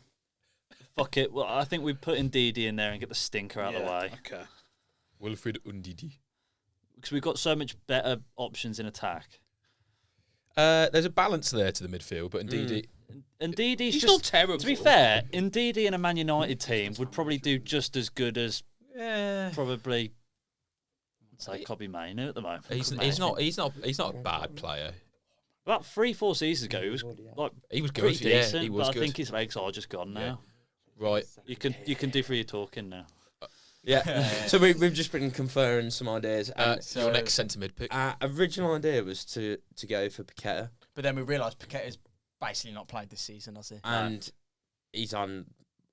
Fuck it. Well, I think we put Ndidi in there and get the stinker out of the Yeah, way Okay. Wilfred Ndidi. because we've got so much better options in attack. There's a balance there to the midfield, but Ndidi. Ndidi's He's just not terrible. To be fair, Ndidi in a Man United team would probably do just as good as probably, I'd say, Kobe Mainu at the moment. He's not a bad player. About 3-4 seasons ago, he was like He was good. pretty Yeah, decent, he was but good. I think his legs are just gone now. Right. You can do for your talking now. Yeah. So we've just been conferring some ideas. And Your next centre mid pick. our original idea was to go for Paqueta, But then we realised Paqueta's basically not played this season, has he? and he's on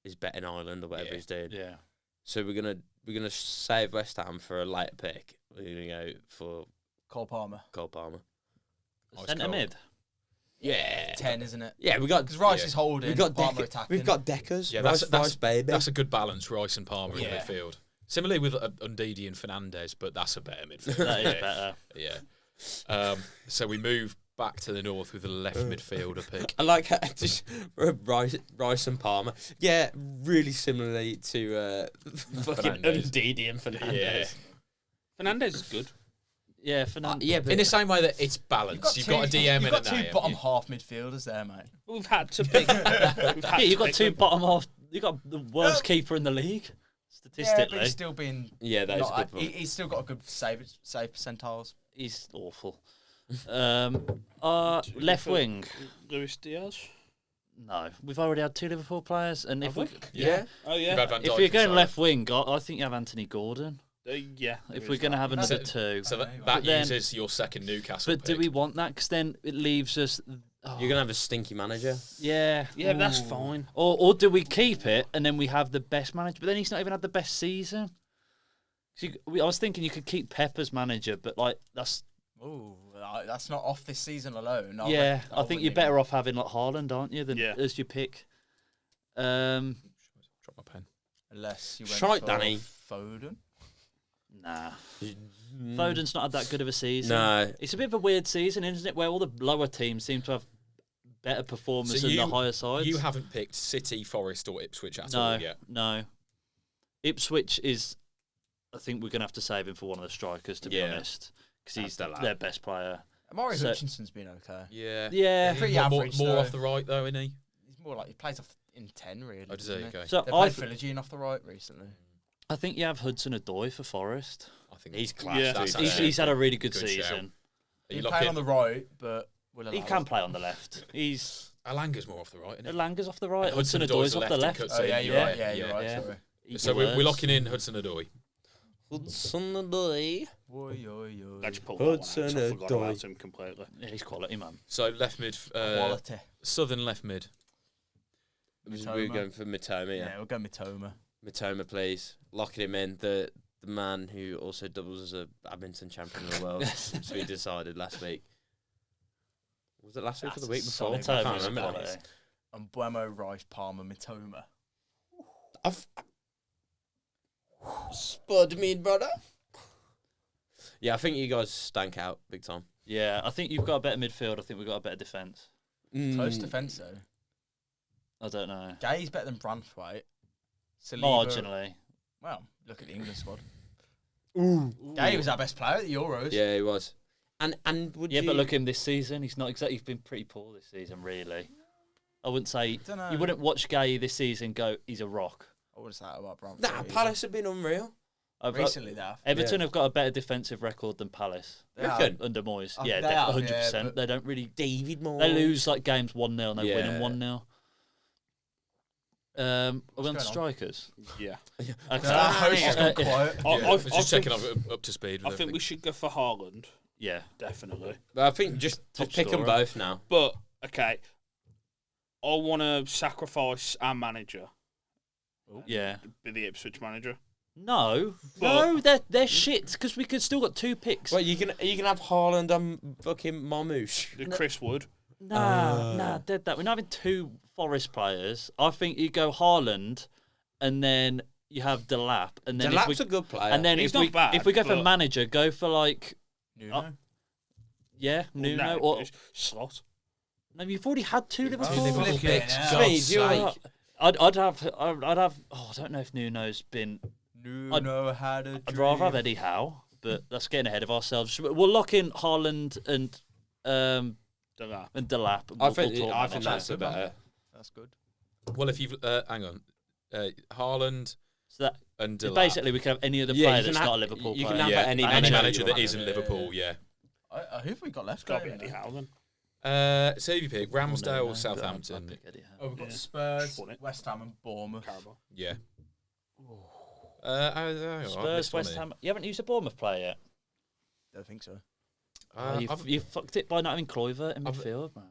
his betting island or whatever Yeah. he's doing. Yeah. So we're gonna save West Ham for a later pick. We're gonna go for Cole Palmer. Cole Palmer. Ice Centre cold. mid. Yeah. 10, isn't it? Yeah, we got Because Rice Yeah. is holding, we've got Palmer Decker, attacking. we've got Deckers. Yeah, Rice, that's baby. That's a good balance, Rice and Palmer Yeah. in midfield. Similarly with Undidi and Fernandes, but that's a better midfield. That is better. Yeah. So we move back to the north with the left midfielder pick. I like how just Rice and Palmer. Yeah, really similarly to fucking Fernandes. Ndidi and Fernandes. Yeah. Fernandes is good. Yeah, Fernandes. Yeah, In the same way that it's balanced. You've got a DM You've and got an two AM. bottom half midfielders there, mate. We've had to pick. Yeah, you've got two bottom half. You got the worst keeper in the league, Yeah, statistically. but he's still been. Yeah, that is a not- good point. He's still got a good save percentiles. He's awful. Left wing. Luis Diaz. No, we've already had two Liverpool players, and if we, Yeah. Oh You've yeah. had Van if Dijk you're going inside. left wing, I think you have Anthony Gordon. Yeah. If we're going to have another two, So that But then- uses your second Newcastle but do pick. we want that? Because then it leaves us. You're gonna have a stinky manager. Yeah, Yeah, that's fine. Or do we keep it and then we have the best manager? But then he's not even had the best season. I was thinking you could keep Pep as manager, but like that's That's not off this season alone. I think you're better off having like Haaland, aren't you, than as your pick. Drop my pen. Unless you went Shite, for Danny. Foden. Nah. Foden's not had that good of a season. No. It's a bit of a weird season, isn't it? Where all the lower teams seem to have better performers than the higher sides. You haven't picked City, Forest, or Ipswich at no, all yet. no. Ipswich is. I think we're going to have to save him for one of the strikers, to be honest, because he's their best player. Amari So- Hutchinson's been okay. Yeah. Yeah. Pretty more, average, more though. off the right, though, isn't he? He's more like he plays off in 10, really. Oh, does doesn't he? Okay. So They I, played Philogene off the right recently. I think you have Hudson-Odoi for Forest. I think He's class. Yeah. That's He's had a really good Good shout. season. Are you He played on looking? the right, but He can play on the left. He's Alanga's more off the right, isn't he? Langer's off the right. Hudson-Odoi's Hudson-Odoi's off the left. and Oh yeah, you're Yeah, right. Yeah, you're right. yeah. Sorry. He So we're works. locking in Hudson-Odoi. Hudson-Odoi. I just pulled that one out, so I forgot Hudson-Odoi. about him completely. Yeah, he's quality, man. So left mid, Quality. southern left mid. We're Mitoma. going for Mitoma, Yeah, yeah. we'll go Mitoma. Mitoma, please. Locking him in. The man who also doubles as a badminton champion of the world, which we decided last week. Was it last week or the week before? I Solid can't Mitoma's remember. quality. And Buemo, Rice, Palmer, Mitoma. Spud me, brother. Yeah, I think you guys stank out big time. Yeah, I think you've got a better midfield. I think we've got a better defence. Close defence though. I don't know. Gay's better than Branthwaite. Saliba- Marginally. Well, look at the England squad. Ooh. Gay was our best player at the Euros. Yeah, he was. And would Yeah, you... but look at him this season. He's not exactly. He's been pretty poor this season, really. I wouldn't say Dunno. you wouldn't watch Gay this season. Go, he's a rock. I would say that about Branthwaite. Nah, Palace have been unreal. Recently, they have. Everton have got a better defensive record than Palace They have. Reckon? under Moyes. Oh, Yeah, they have, 100%. yeah, but- They don't really. David Moore. They lose like games 1-0 and they win them Yeah. 1-0. Are we on going on? strikers? Yeah. Okay. Our host has gone quiet. I Yeah, think- just checking up to speed. I With think we should go for Haaland, Yeah. definitely. I think just Top pick them scorer. both now. But okay, I want to sacrifice our manager, Yeah. be the Ipswich manager. No, But- no, they're shit because we could still got 2 picks. Well, you can have Haaland and fucking Marmouche. The Chris Wood. Nah, dead that. We're not having 2 Forest players. I think you go Haaland, and then you have Delap, and then Delap's if a we, good player. and then He's if not we bad, if we go for but- manager, go for like Nuno. Nuno No, or it's Slot. no. You've already had 2 Liverpool. Liverpool Liverpool picks. picks. Yeah. God's Smeid, you're sake. I'd have. Oh, I don't know if Nuno's been. Nuno had a dream. I'd rather have Eddie Howe, but that's getting ahead of ourselves. We'll lock in Haaland and Delap. Delap. I We'll think talk I about think that. that's a better. That's good. Well, if you've hang on, Haaland So that and Delap. basically we can have any other Yeah, player you that's can not a have- Liverpool you player. can have yeah, any any manager manager you that want. isn't Liverpool. Yeah. Who have we got left? Got to be going Eddie now? Howe then. So if you pick Ramsdale No, or I'd Southampton. pick Eddie Howe. Oh, we've got Yeah. Spurs, Won it. West Ham, and Bournemouth. Carabao. Yeah. Spurs, West Ham. You haven't used a Bournemouth player yet. Don't think so. You fucked it by not having Kluivert in midfield, man.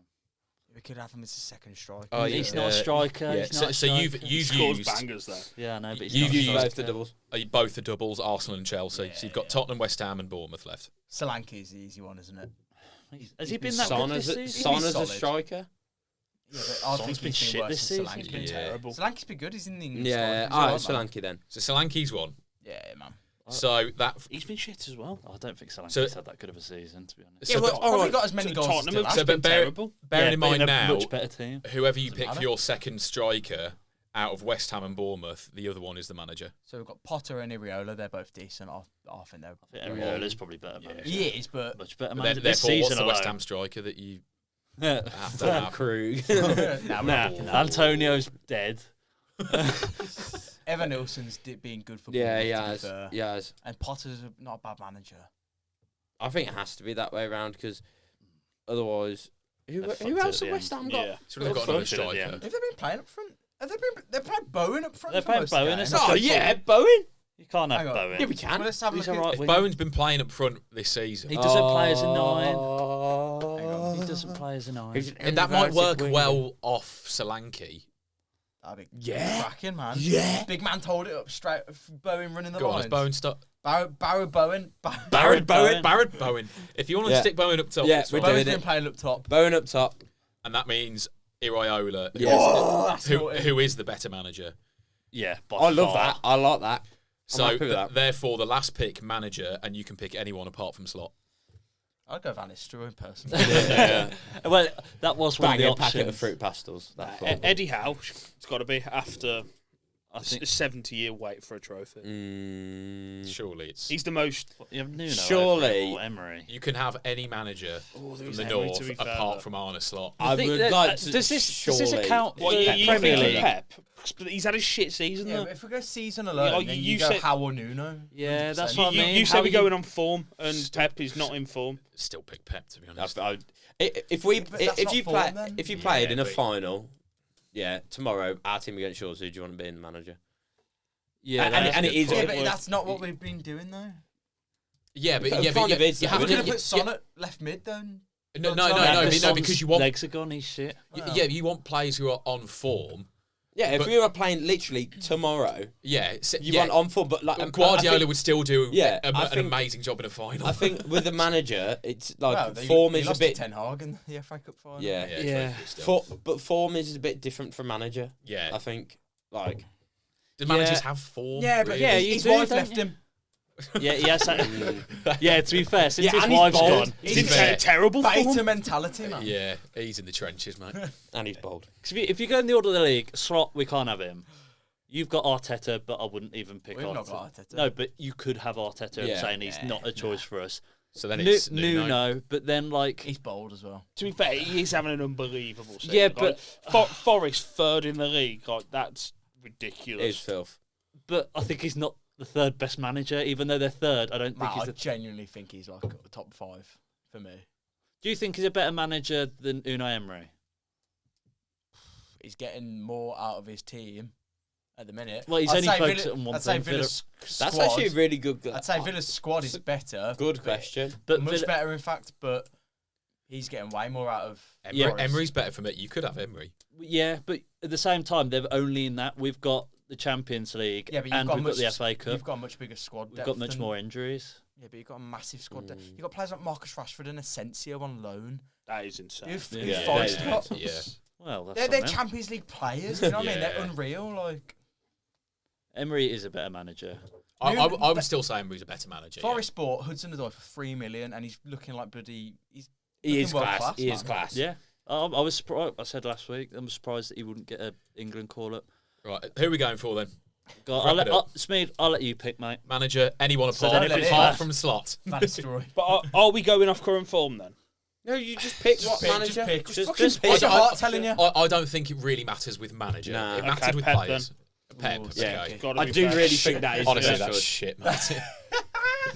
We could have him as a second striker. Oh, He's yeah. not a striker. Yeah. He's not a So you've striker. you've Scores used bangers though. Yeah, I know, but he's you've not a used striker. both the doubles. both the doubles, Arsenal and Chelsea. Yeah, So you've got yeah. Tottenham, West Ham, and Bournemouth left. Solanke's the easy one, isn't it? Has he he's been been that Son good as this a, season? Son He's as a solid. striker. Yeah, but I Son's think been he's shit worse this than season. Solanke. He's been Yeah. terrible. Solanke's been good. He's in the England Yeah, squad. alright, He's all right, Solanke then. So Solanke's one. Yeah, man. So that He's been shit as well. I don't think Solanke's So- had that good of a season, to be honest. so But probably got as many goals as Tottenham Still have has. been terrible. bearing Yeah, in but mind a now, much better team. whoever you pick matter. for your second striker out of West Ham and Bournemouth, the other one is the manager. So we've got Potter and Iriola. They're both decent. I think they're. I think Areola's probably better manager. He is, but Much better But manager this therefore, what's season the West alone. Ham striker that you Yeah. have to have? Krug. Nah, Antonio's dead. Evan Nilsson's being good for. Yeah, he Bournemouth, has. to be fair. He has. And Potter's not a bad manager. I think it has to be that way around because otherwise, who They're fucked else at have the West end. Ham got? Yeah. So they've got another Fucked it at the striker. end. Have they been playing up front? They're playing Bowen up front. They're for playing most of the Bowen, game. it's Oh not- yeah, Bowen. You can't have Hang on. Bowen. Yeah, we can. Well, let's have a He's look a at- right If winger. Bowen's been playing up front this season, He doesn't play as a nine. Oh. He doesn't play as a nine. He's an and that might inverted work winger. well off Solanke. That'd be Yeah. cracking, man. Yeah. Big man told it up straight. Bowen running the Go on, lines. has Bowen start? Barrow Bowen. Barrett Bowen. Barrett Bowen. If you want to Yeah. stick Bowen up top, Yeah, it's we're fine. Bowen's doing been it. playing up top. Bowen up top. And that means Iriola, Yeah. Oh, that's who is the better manager. Yeah, by I love far. that. I like that. So happy with that. therefore, the last pick manager, and you can pick anyone apart from Slot. I'd go Van Nistelrooy personally. Yeah. Well, that was one Bang of a the packet of options. fruit pastels. That's Eddie Howe, it's got to be after I a think 70-year wait for a trophy. Surely it's. He's the most. you have Nuno Surely- over him or Emery. You can have any manager Oh, from there's the Emery, north to be fair, apart though. from Arne Slot. I think would that- like to. does this account What for you Premier thinking League? Pep? But he's had a shit season Yeah, though. but if we go season alone, then you go said- Howe or Nuno. Yeah, 100%. that's what I mean. You How say we're you- going on form, and Pep is not in form. Still pick Pep, to be honest. If we But that's if not you form play then. if you played in a but- final, yeah, tomorrow our team against yours, who do you want to be in the manager? Yeah, And- that's and a it good is- point. Yeah, but that's not what we've been doing though. Yeah, but Kind yeah, but of is, you though, have We're to. going to yeah, put Son at left mid then. no, Son's because you want. legs are gone. He's shit. Yeah, you want players who are on form. Yeah, if But- we were playing literally tomorrow, Yeah, you yeah. want on form, but like But I Guardiola think- would still do Yeah, an I think- amazing job in a final. I think with the manager, it's like Well, form he is a lost bit. to Ten Hag in the FA Cup final. Yeah, yeah, Yeah. true, still. but form is a bit different from manager. Yeah. I think like Do managers Yeah. have form? Yeah, but really? Yeah, you his do, wife don't left you? him. Yeah, yes. Yeah, to be fair, since Yeah, his and he's wife's bald. gone. He's To in be fair, terrible Beta form. mentality, man. Yeah, he's in the trenches, mate. and he's bold. 'Cause if you go in the order of the league, Slot, we can't have him. You've got Arteta, but I wouldn't even pick We've Arteta. not got Arteta. No, but you could have Arteta Yeah. saying he's not a choice for us. So then it's Nuno, but then like He's bold as well. To be fair, he is having an unbelievable season. Yeah, Like, Forest third in the league. Like that's It is ridiculous. filth. but I think he's not the third best manager, even though they're third. I don't think Matt, he's I the genuinely think he's like a top 5 for me. Do you think he's a better manager than Unai Emery? He's getting more out of his team at the minute. Well, he's I'd only say focused Villa- on one I'd say thing. Villa's That's squad- actually a really good. I'd say Villa's squad is better. Good question. But Much Villa- better, in fact, but he's getting way more out of Emery, Forest. Emery's better for me. You could have Emery. Yeah, but at the same time, they're only in that. We've got the Champions League Yeah, but and we've got the FA Cup. You've got a much bigger squad. We've depth got much than- more injuries. Yeah, but you've got a massive squad. You've got players like Marcus Rashford and Asensio on loan. That is insane. Who've Yeah, Forest yeah, got? Yeah. Well, that's They're something. Champions League players. You know what I mean? They're Yeah. unreal. Like Emery is a better manager. I would still say Emery's a better manager. yeah. Forest bought Hudson-Odoi for $3 million, and he's looking like bloody. He's He is world class. class, He is man. class. Yeah, I was surprised. I said last week, I'm surprised that he wouldn't get an England call up. Right, who are we going for then? God, Wrap it up. Smeed, I'll let you pick, mate. Manager, anyone So apart, then if it's apart bad- from Slot. Van Nistelrooy. But are we going off current form then? No, you just pick what manager. Just pick. Just Fucking pick. pick. It's I- heart telling you. I don't think it really matters with manager. Nah. It mattered Okay, with Pep players. Pep, Ooh, yeah. okay. Gotta I be do fair. really think that is Honestly, the that's best shit, mate. No, choice.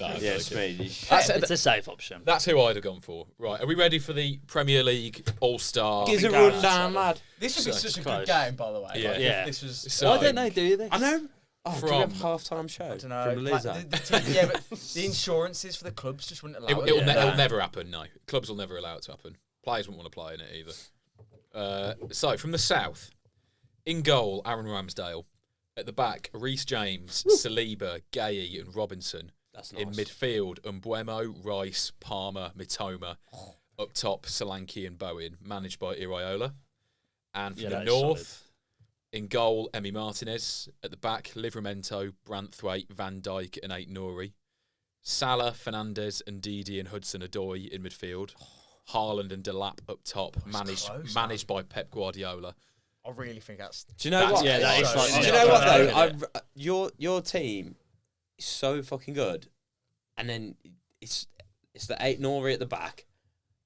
I'm Yeah, joking. Smeid. That's, It's a safe option. that's who I'd have gone for. Right, are we ready for the Premier League All-Star? Gives a think I- rundown, lad. This would be So such a close. good game, by the way. Yeah. Like, if Yeah. This was. So- Why don't they do this? I know. Oh, do we have a From- half-time show? I don't know. From like, Lizzo? the team- yeah, but the insurances for the clubs just wouldn't allow it. It'll never happen, no. Clubs will never allow it to happen. Players won't want to play in it either. So, from the south, in goal, Aaron Ramsdale. At the back, Reece James, Saliba, Gay and Robinson. That's In nice. midfield, Mbuemo, Rice, Palmer, Mitoma. Up top, Solanke and Bowen, managed by Iriola. And from Yeah, the that is north, In goal, Emi Martinez. At the back, Livramento, Branthwaite, Van Dijk and Aït-Nouri. Salah, Fernandes, and Ndidi and Hudson-Odoi in midfield. Haaland and Delap up top, managed by Pep Guardiola. I really think that's... Do you know what? Yeah, that is like... Do you know what, though? Your team is so fucking good. And then it's the Aït-Nouri at the back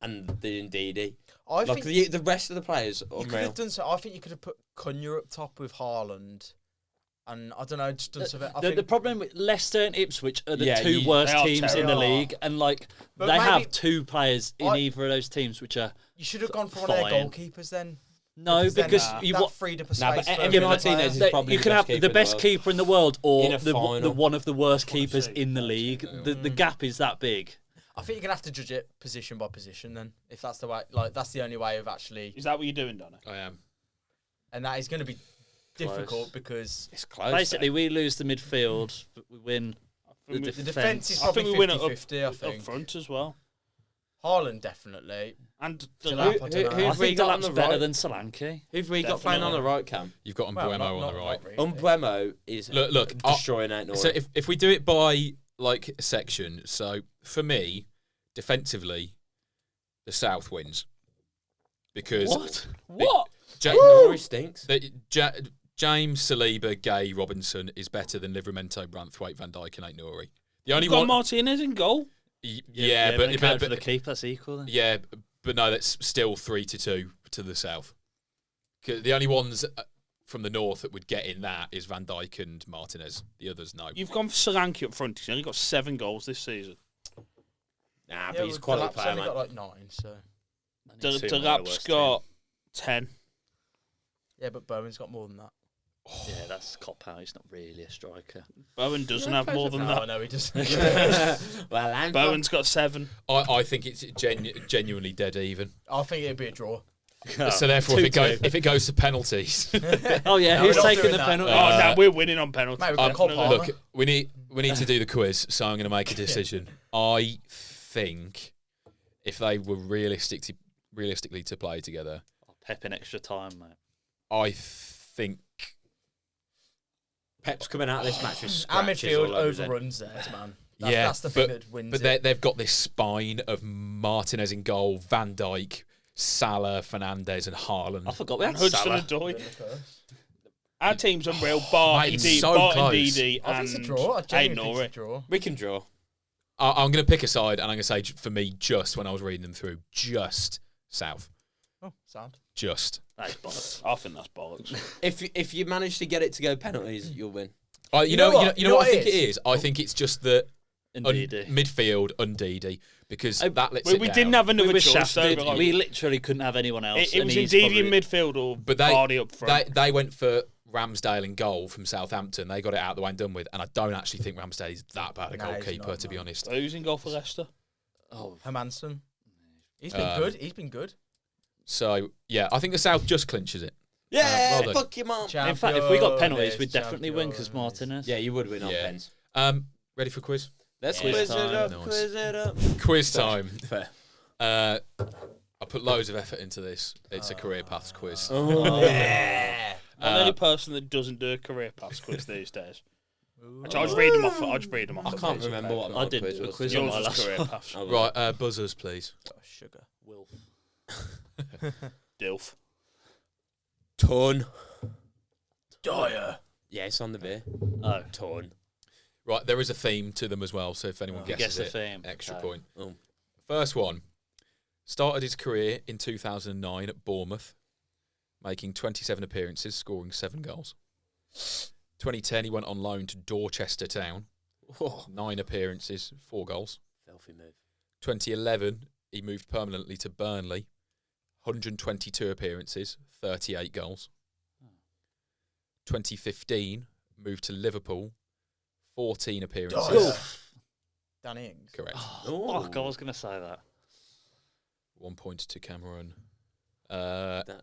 and the Ndidi. I like think the rest of the players, you could have done so. I think you could have put Cunha up top with Haaland, and I don't know, just done something. The problem with Leicester and Ipswich are the two they worst are teams in the league, and like But they maybe- have two players in either of those teams which are You should have gone for one of their fine. goalkeepers then. no because then, you that want. freed up a space. Nah, but for Emi another Martinez player. is probably You the can best have keeper the in the best world. keeper in the world, or In a final. the one of the worst Quality. keepers in the league. The gap is that big. I think you're gonna have to judge it position by position then, if that's the way. Like that's the only way of actually, Is that what you're doing, Donna? I am. and that is going to be Close. difficult because It's close. Basically, we lose the midfield, but we win the think we- the defence is I think probably we win it 50-50, I up think. front as well. Haaland definitely. And Delap, Delap. I don't know. who- I have we think got on Delap's the better right? than Solanke. Who've we got playing on the right, Cam? You've got Well, Mbuemo not on the right. really. Umbuemo is Look, destroying Aït-Nouri. So if we do it by like section, so for me, defensively, the South wins because What? Aït-Nouri stinks. James, Saliba, Gay, Robinson is better than Livramento, Branthwaite, Van Dijk, and Aït-Nouri. The only You've got one, Martinez in goal. yeah, but but for the keeper, that's equal. Then. yeah, but no, that's still 3-2 to the South. 'Cause the only ones from the North that would get in that is Van Dijk and Martinez. The others, no. You've gone for Solanke up front. He's only got 7 goals this season. Nah, but he's a quality player, only man. got like 9, so Delap's got 10. yeah, but Bowen's got more than that. Yeah, that's cop out. He's not really a striker. Bowen doesn't have more than No, that. no, he doesn't. Well, and Bowen's got 7. I think it's genuinely dead even. I think it'd be a draw. So therefore, if it goes to penalties, Oh yeah, No, who's we're not taking doing the that. penalty? Oh, no, we're winning on penalties. Mate, we've got Cole Palmer. look, we need to do the quiz. So I'm going to make a decision. I think if they were realistically to play together, Pep in extra time, mate. I think Pep's coming out of this match with Our scratches midfield all over his head. overruns theirs, man. yeah, That's the thing that wins but it. they've got this spine of Martinez in goal, Van Dijk, Salah, Fernandes, and Haaland. I forgot we had Hudson Salah. Odoi. Our team's unreal. Bar Mate, Ndidi, so Bar close. Ndidi I think and it's a draw. I genuinely think Aït-Nouri. it's a draw. We can draw. I'm going to pick a side, and I'm going to say for me, just when I was reading them through, just South, Oh, sound. just. That is bollocks. I think that's bollocks. If you manage to get it to go penalties, you'll win. You know what I think it is. I Oh. think it's just the Indeed. midfield Ndidi because that lets it We down. didn't have another We were choice. shafted. Though, We literally couldn't have anyone else. it was and he's Ndidi in probably- midfield or But Vardy up front. they went for Ramsdale in goal from Southampton. They got it out of the way and done with. And I don't actually think Ramsdale is that bad a No, he's goalkeeper, not, to be no. honest. Who's in goal for Leicester? Oh, Hermanson. He's been Um, good. He's been good. So yeah, I think the South just clinches it. Yeah, well done. fuck your mum. in fact, if we got penalties, Champions, we'd definitely win because champions. Martinez. Yeah, you would win on Yeah. pens. Ready for quiz? Let's Quiz quiz time. it up. Nice. Quiz it up. Quiz time. Fair. I put loads of effort into this. It's a career paths quiz. Yeah. I'm the only person that doesn't do a career pass quiz these days. Actually, I'll just read them off. I'll just read them off. I can't remember what I my didn't quiz do a was. quiz on Yours my is last career one. pass. Oh, Right, buzzers, please. Sugar. Will. Dilf. Ton. Dyer. Yeah, it's on the beer. Oh, Ton. Right, there is a theme to them as well. So if anyone Guess guesses the it, theme. extra Okay. point. Oh. First one. Started his career in 2009 at Bournemouth, making 27 appearances, scoring 7 goals. 2010, he went on loan to Dorchester Town, Oh, 9 appearances, 4 goals. filthy move. 2011, he moved permanently to Burnley, 122 appearances, 38 goals. 2015, moved to Liverpool, 14 appearances. Dyer. Danny Ings. Correct. Oh, fuck, I was going to say that. 1 point to Cameron. That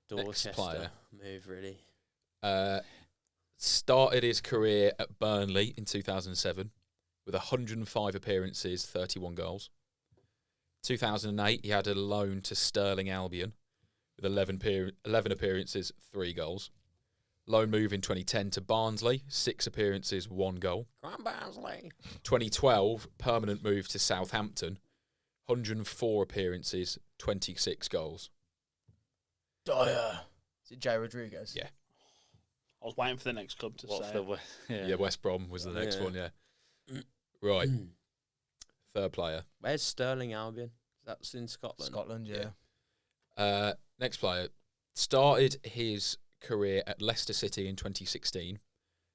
Dorchester player. move, really. Started his career at Burnley in 2007 with 105 appearances, 31 goals. 2008, he had a loan to Sterling Albion with 11 appearances, 3 goals. Loan move in 2010 to Barnsley, 6 appearances, 1 goal. Come on, Barnsley. 2012, permanent move to Southampton, 104 appearances, 26 goals. Dyer. Is it Jay Rodriguez? Yeah. I was waiting for the next club to say. Yeah, West Brom was the next Yeah. one, yeah. Right. Third player. Where's Sterling Albion? That's in Scotland. Scotland, yeah. Next player. Started his career at Leicester City in 2016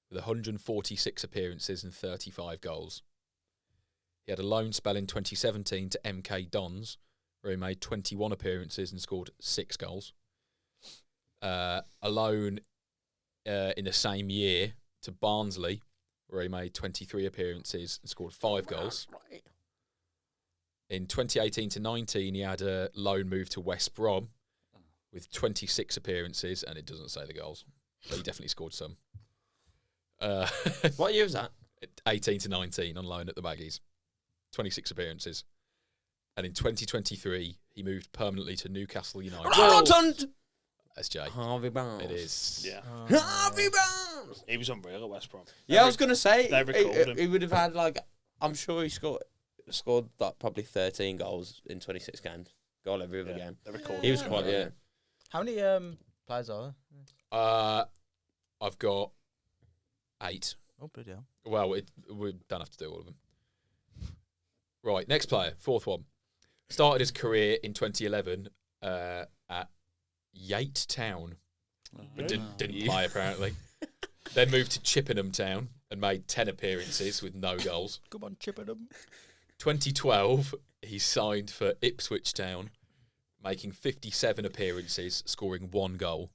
with 146 appearances and 35 goals. He had a loan spell in 2017 to MK Dons, where he made 21 appearances and scored 6 goals. A loan in the same year to Barnsley, where he made 23 appearances and scored 5 goals. In 2018 to 19, he had a loan move to West Brom with 26 appearances, and it doesn't say the goals, but he definitely scored some. What year was that? 18 to 19 on loan at the Baggies. 26 appearances. And in 2023, he moved permanently to Newcastle United. Rotund! That's Jay. Harvey Barnes. It is. Yeah. Harvey Barnes! He was unreal at West Brom. Yeah, I was going to say, They recalled him. he would have had, like, I'm sure he scored like, probably 13 goals in 26 games. Goal every other game. They recalled He was him. quite, yeah. How many players are there? I've got 8. Oh, bloody hell. Well, we don't have to do all of them. Right, next player, fourth one. Started his career in 2011 at Yate Town, but didn't play apparently. Then moved to Chippenham Town and made 10 appearances with no goals. Come on, Chippenham. 2012, he signed for Ipswich Town, making 57 appearances, scoring 1 goal.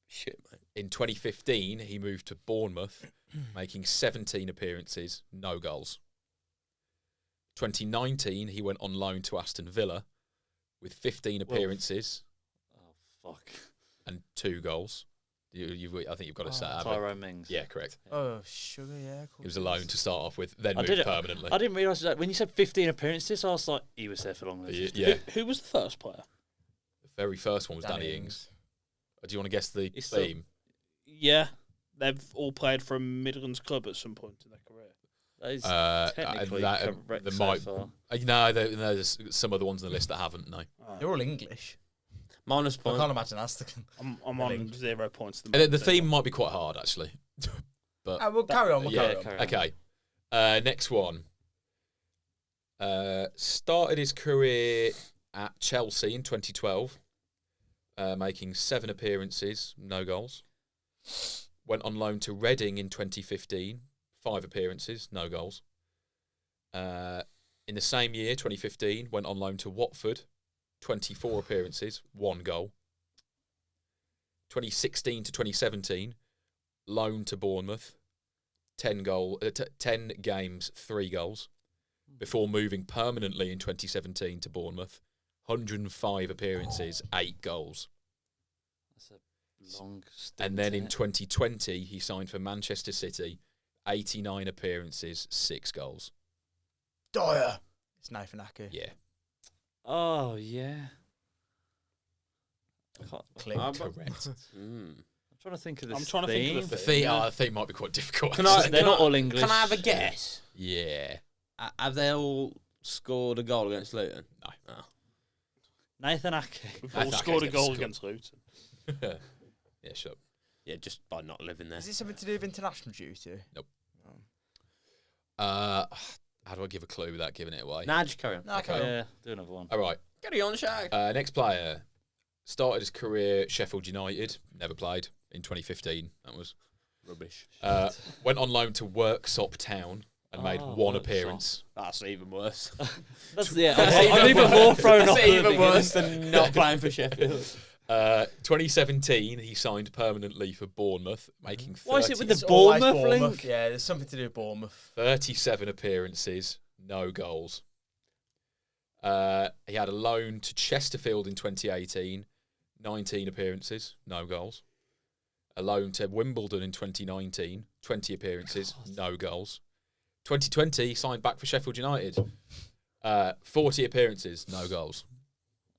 Shit, mate. In 2015, he moved to Bournemouth, making 17 appearances, no goals. 2019, he went on loan to Aston Villa with 15 appearances. Oh, fuck. And 2 goals. I think you've got to say that. Tyrone Mings. Yeah, correct. Oh, sugar, yeah. He was a loan to start off with, then I moved didn't- permanently. I didn't realise that. When you said 15 appearances, I was like, he was there for longer. Yeah. Who was the first player? The very first one was Danny Danny Ings. Do you want to guess the It's the- theme? Yeah. They've all played for a Midlands club at some point in their career. That is technically correct there so might, far. no, there's some other ones on the list that haven't, no. They're all English. Minus I point. can't imagine Aston. I'm on 0 points. And the theme might be quite hard, actually. But We'll carry on. yeah, Carry on. okay. Next one. Started his career at Chelsea in 2012, making 7 appearances, no goals. Went on loan to Reading in 2015, 5 appearances, no goals. In the same year, 2015, went on loan to Watford, 24 appearances, 1 goal. 2016 to 2017, loan to Bournemouth, 10 games, 3 goals. Before moving permanently in 2017 to Bournemouth, 105 appearances, 8 goals. That's a long stint. And then in innit? 2020, he signed for Manchester City, 89 appearances, 6 goals. Dyer. It's Nathan Ake. Yeah. Oh, yeah. I can't, Click. Correct. I'm trying to think of this I'm trying to think of The the theme might be quite difficult. They're not all English. Can I have a guess? Yeah. Have they all scored a goal against Luton? No. Oh. Nathan Ake. We've I all thought scored a Ake's goal scored. against Luton. Yeah, sure. Yeah, just by not living there. Is it something to do with international duty? How do I give a clue without giving it away? Nah, just carry on. No, carry on. Yeah, do another one. All right. Carry on, Shag. Next player. Started his career at Sheffield United. Never played in 2015. That was Rubbish. went on loan to Worksop Town and made 1 Worksop. appearance. That's even worse. That's, yeah, I'm even more thrown off. That's at the even worse beginning. than not playing for Sheffield. 2017, he signed permanently for Bournemouth, making 30, Why is it with the It's always Bournemouth link? Yeah, there's something to do with Bournemouth. 37 appearances, no goals. He had a loan to Chesterfield in 2018, 19 appearances, no goals. A loan to Wimbledon in 2019, 20 appearances, no goals. 2020, he signed back for Sheffield United. 40 appearances, no goals.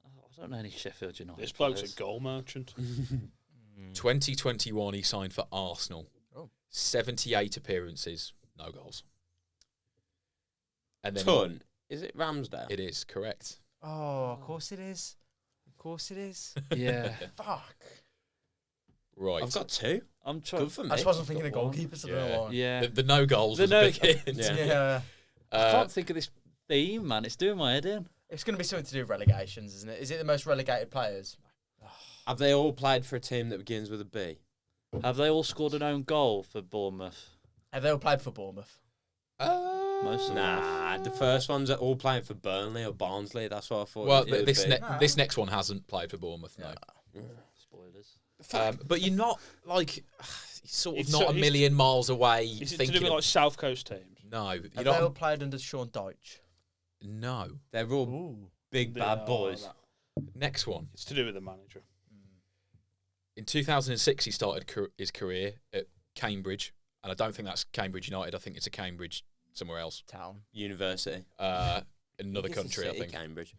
I don't know any Sheffield United. This bloke's a players. goal merchant. 2021, he signed for Arsenal. Oh. 78 appearances, no goals. And then Ton. Is it Ramsdale? it is correct. Oh, of course it is. Of course it is. Yeah. Fuck. Right. I've got 2. I'm trying. Good for me. I just wasn't thinking of Got one. goalkeepers. I Yeah. don't know why. Yeah. The no goals The was no- a big hint. Yeah. I can't think of this theme, man. It's doing my head in. It's going to be something to do with relegations, isn't it? Is it the most relegated players? Have they all played for a team that begins with a B? Have they all scored an own goal for Bournemouth? Have they all played for Bournemouth? Most of them. Nah, the first ones are all playing for Burnley or Barnsley. That's what I thought. Well, it would this be. this next one hasn't played for Bournemouth, no. Spoilers. But you're not like sort of It's not so- a million miles away. Is it to thinking do with like South Coast teams? no, you're Have they all not. played under Sean Dyche? No. They're all Ooh. big bad boys. Next one. It's to do with the manager. In 2006, he started his career at Cambridge, and I don't think that's Cambridge United. I think it's a Cambridge somewhere else, Town. University. another It's a country. I city, think. Cambridge.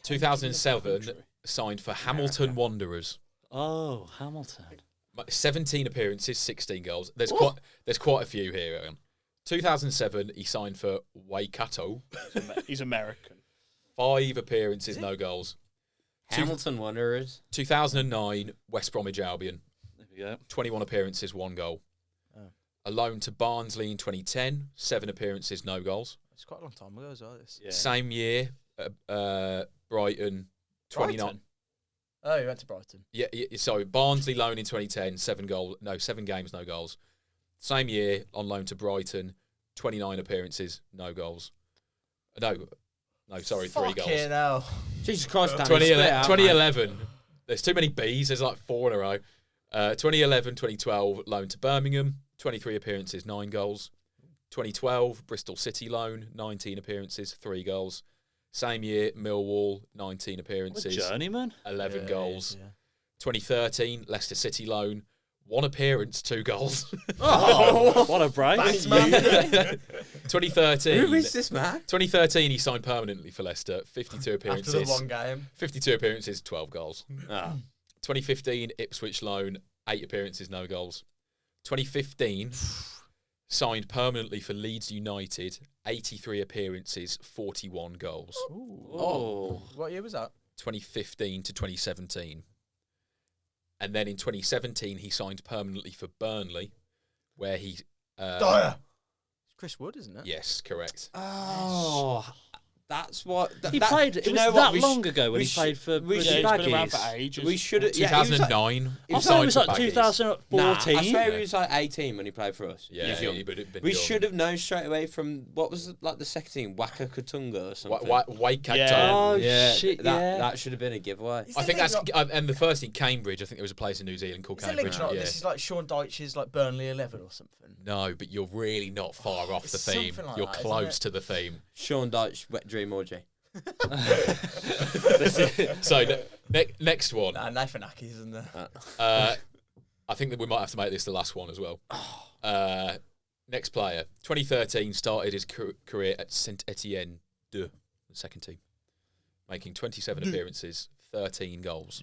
2007, Country. signed for Hamilton Wanderers. Oh, Hamilton. 17 appearances, 16 goals. There's Oh. quite a few here. 2007, he signed for Waikato. He's American. 5 appearances, no goals. Hamilton Wanderers. 2009, West Bromwich Albion. There we go. 21 appearances, 1 goal. Oh. A loan to Barnsley in 2010, 7 appearances, no goals. It's quite a long time ago as well, this. Yeah. Same year, Brighton, 29. Brighton? Oh, you went to Brighton. Yeah, sorry, Barnsley loan in 2010, 7 games, no goals. Same year, on loan to Brighton, 29 appearances, no goals. No, sorry, 3 goals. Fucking hell. Jesus Christ, Danny, spit it out, 2011, there's too many Bs, there's like 4 in a row. 2011, 2012, loan to Birmingham, 23 appearances, 9 goals. 2012, Bristol City loan, 19 appearances, 3 goals. Same year, Millwall, 19 What a appearances, journeyman. 11 Yeah, goals. yeah. 2013, Leicester City loan, 1 appearance, 2 goals. Oh, what a break. 2013, Who is this man? 2013, he signed permanently for Leicester, 52 appearances. After the one game. 52 appearances, 12 goals. Ah. 2015, Ipswich loan, 8 appearances, no goals. 2015, signed permanently for Leeds United, 83 appearances, 41 goals. Oh. What year was that? 2015 to 2017. And then in 2017, he signed permanently for Burnley, where he... Dyer. It's Chris Wood, isn't it? Yes, correct. Oh, that's what. He played. Do It you was know that what? long ago when we he played for we the should- Yeah, he's been around for Baggies. ages. We should have. Yeah, he was like, 2009. he I thought it was signed like for Baggies. 2014. I swear he was like 18 when he played for us. Yeah, he was young. he would have been We young. should have known straight away from what was like the second team, Waka Katunga or something. Waikato. Yeah. Oh, yeah, shit, that, yeah. that should have been a giveaway. Is I the think link that's not- and the first in Cambridge. I think there was a place in New Zealand called Is the Cambridge. link not? Yeah. This is like Sean Dyche's like Burnley 11 or something. No, but you're really not far off the it's theme. something like You're that, isn't close it? to the theme. Sean Dyche, Wet Dream Orgy. So next one. Nah, Nathan Ackes, isn't there? I think that we might have to make this the last one as well. Next player, 2013, started his career at Saint Etienne, the second team, making 27 appearances, 13 goals.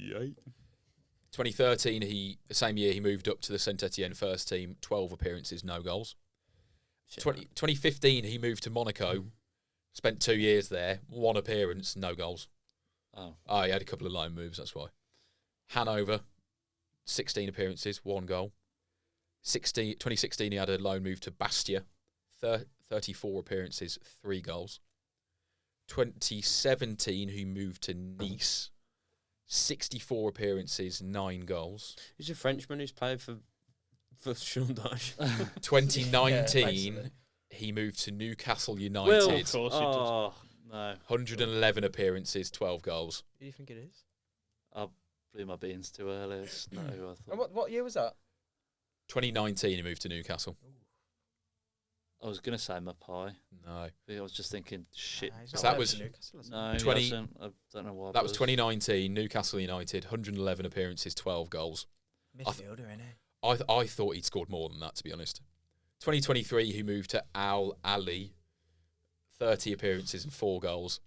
2013, the same year he moved up to the Saint Etienne first team, 12 appearances, no goals. 2015, he moved to Monaco, spent 2 years there, 1 appearance, no goals. Oh. He had a couple of loan moves, that's why. Hanover, 16 appearances, 1 goal. 2016, he had a loan move to Bastia, 34 appearances, 3 goals. 2017, he moved to Nice, 64 appearances, 9 goals. He's a Frenchman who's played for Sean Dyche. 2019, basically. he moved to Newcastle Will. United, Of course he does. Oh, no. 111 appearances, 12 goals. Who do you think it is? I blew my beans too early. It's not who I And thought. what year was that? 2019, he moved to Newcastle. I was going to say Mapai. No. I was just thinking, shit. Nah, he's So not that played was- for Newcastle, has he? No, 20 he hasn't. I don't know why. That was 2019, Newcastle United, 111 appearances, 12 goals. Midfielder, innit? I thought he'd scored more than that, to be honest. 2023, he moved to Al Ali, 30 appearances and 4 goals.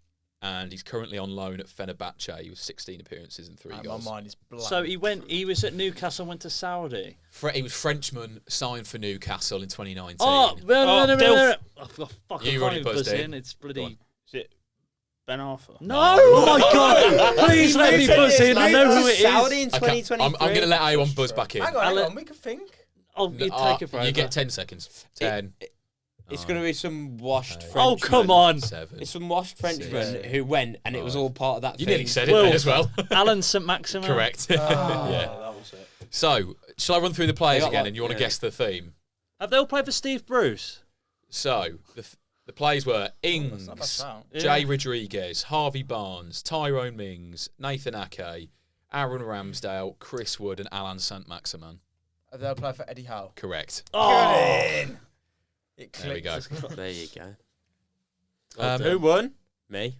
and he's currently on loan at Fenerbahce with 16 appearances and 3 goals. My mind is blank. So he was at Newcastle and went to Saudi. He was Frenchman, signed for Newcastle in 2019. Oh, no. Oh, fuck, You I already can't even buzzed buzz in. It's bloody... Is it Ben Arthur? No! Oh my God! Please let me buzz in. I know who it Saudi is. in 2023. I'm going to let A1 buzz back in. Hang on, we can think. Oh, you take it forever. You get 10 seconds. 10. It's going to be some washed Frenchman. Oh, come on. 7. It's some washed Frenchman 6, who went, and it was all part of that You thing. nearly said it then as well. Alan St. Maximin. Correct. Yeah, Yeah. that was it. So, shall I run through the players They got again like- and you want to yeah. guess the theme? Have they all played for Steve Bruce? So, the players were That's not a bad Ings, shout. Jay Rodriguez, Harvey Barnes, Tyrone Mings, Nathan Ake, Aaron Ramsdale, Chris Wood, and Alan St. Maximin. They'll play for Eddie Howe. Correct. Oh, It There we clicked. go. There you go. Who Who won? Me.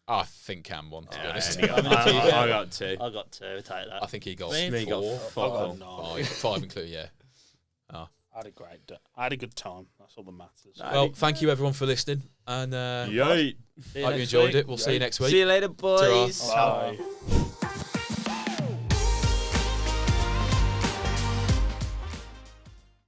I think Cam won, to be honest. I got 2. I got 2. Take that. I think he got Me? Me got 4, fuck all. No. 5 including, yeah. I had a good time. That's all that matters. Well, thank you everyone for listening, and Yay. See hope you next enjoyed week. it. We'll see you next week. See you later, boys. Ta-ra. Bye.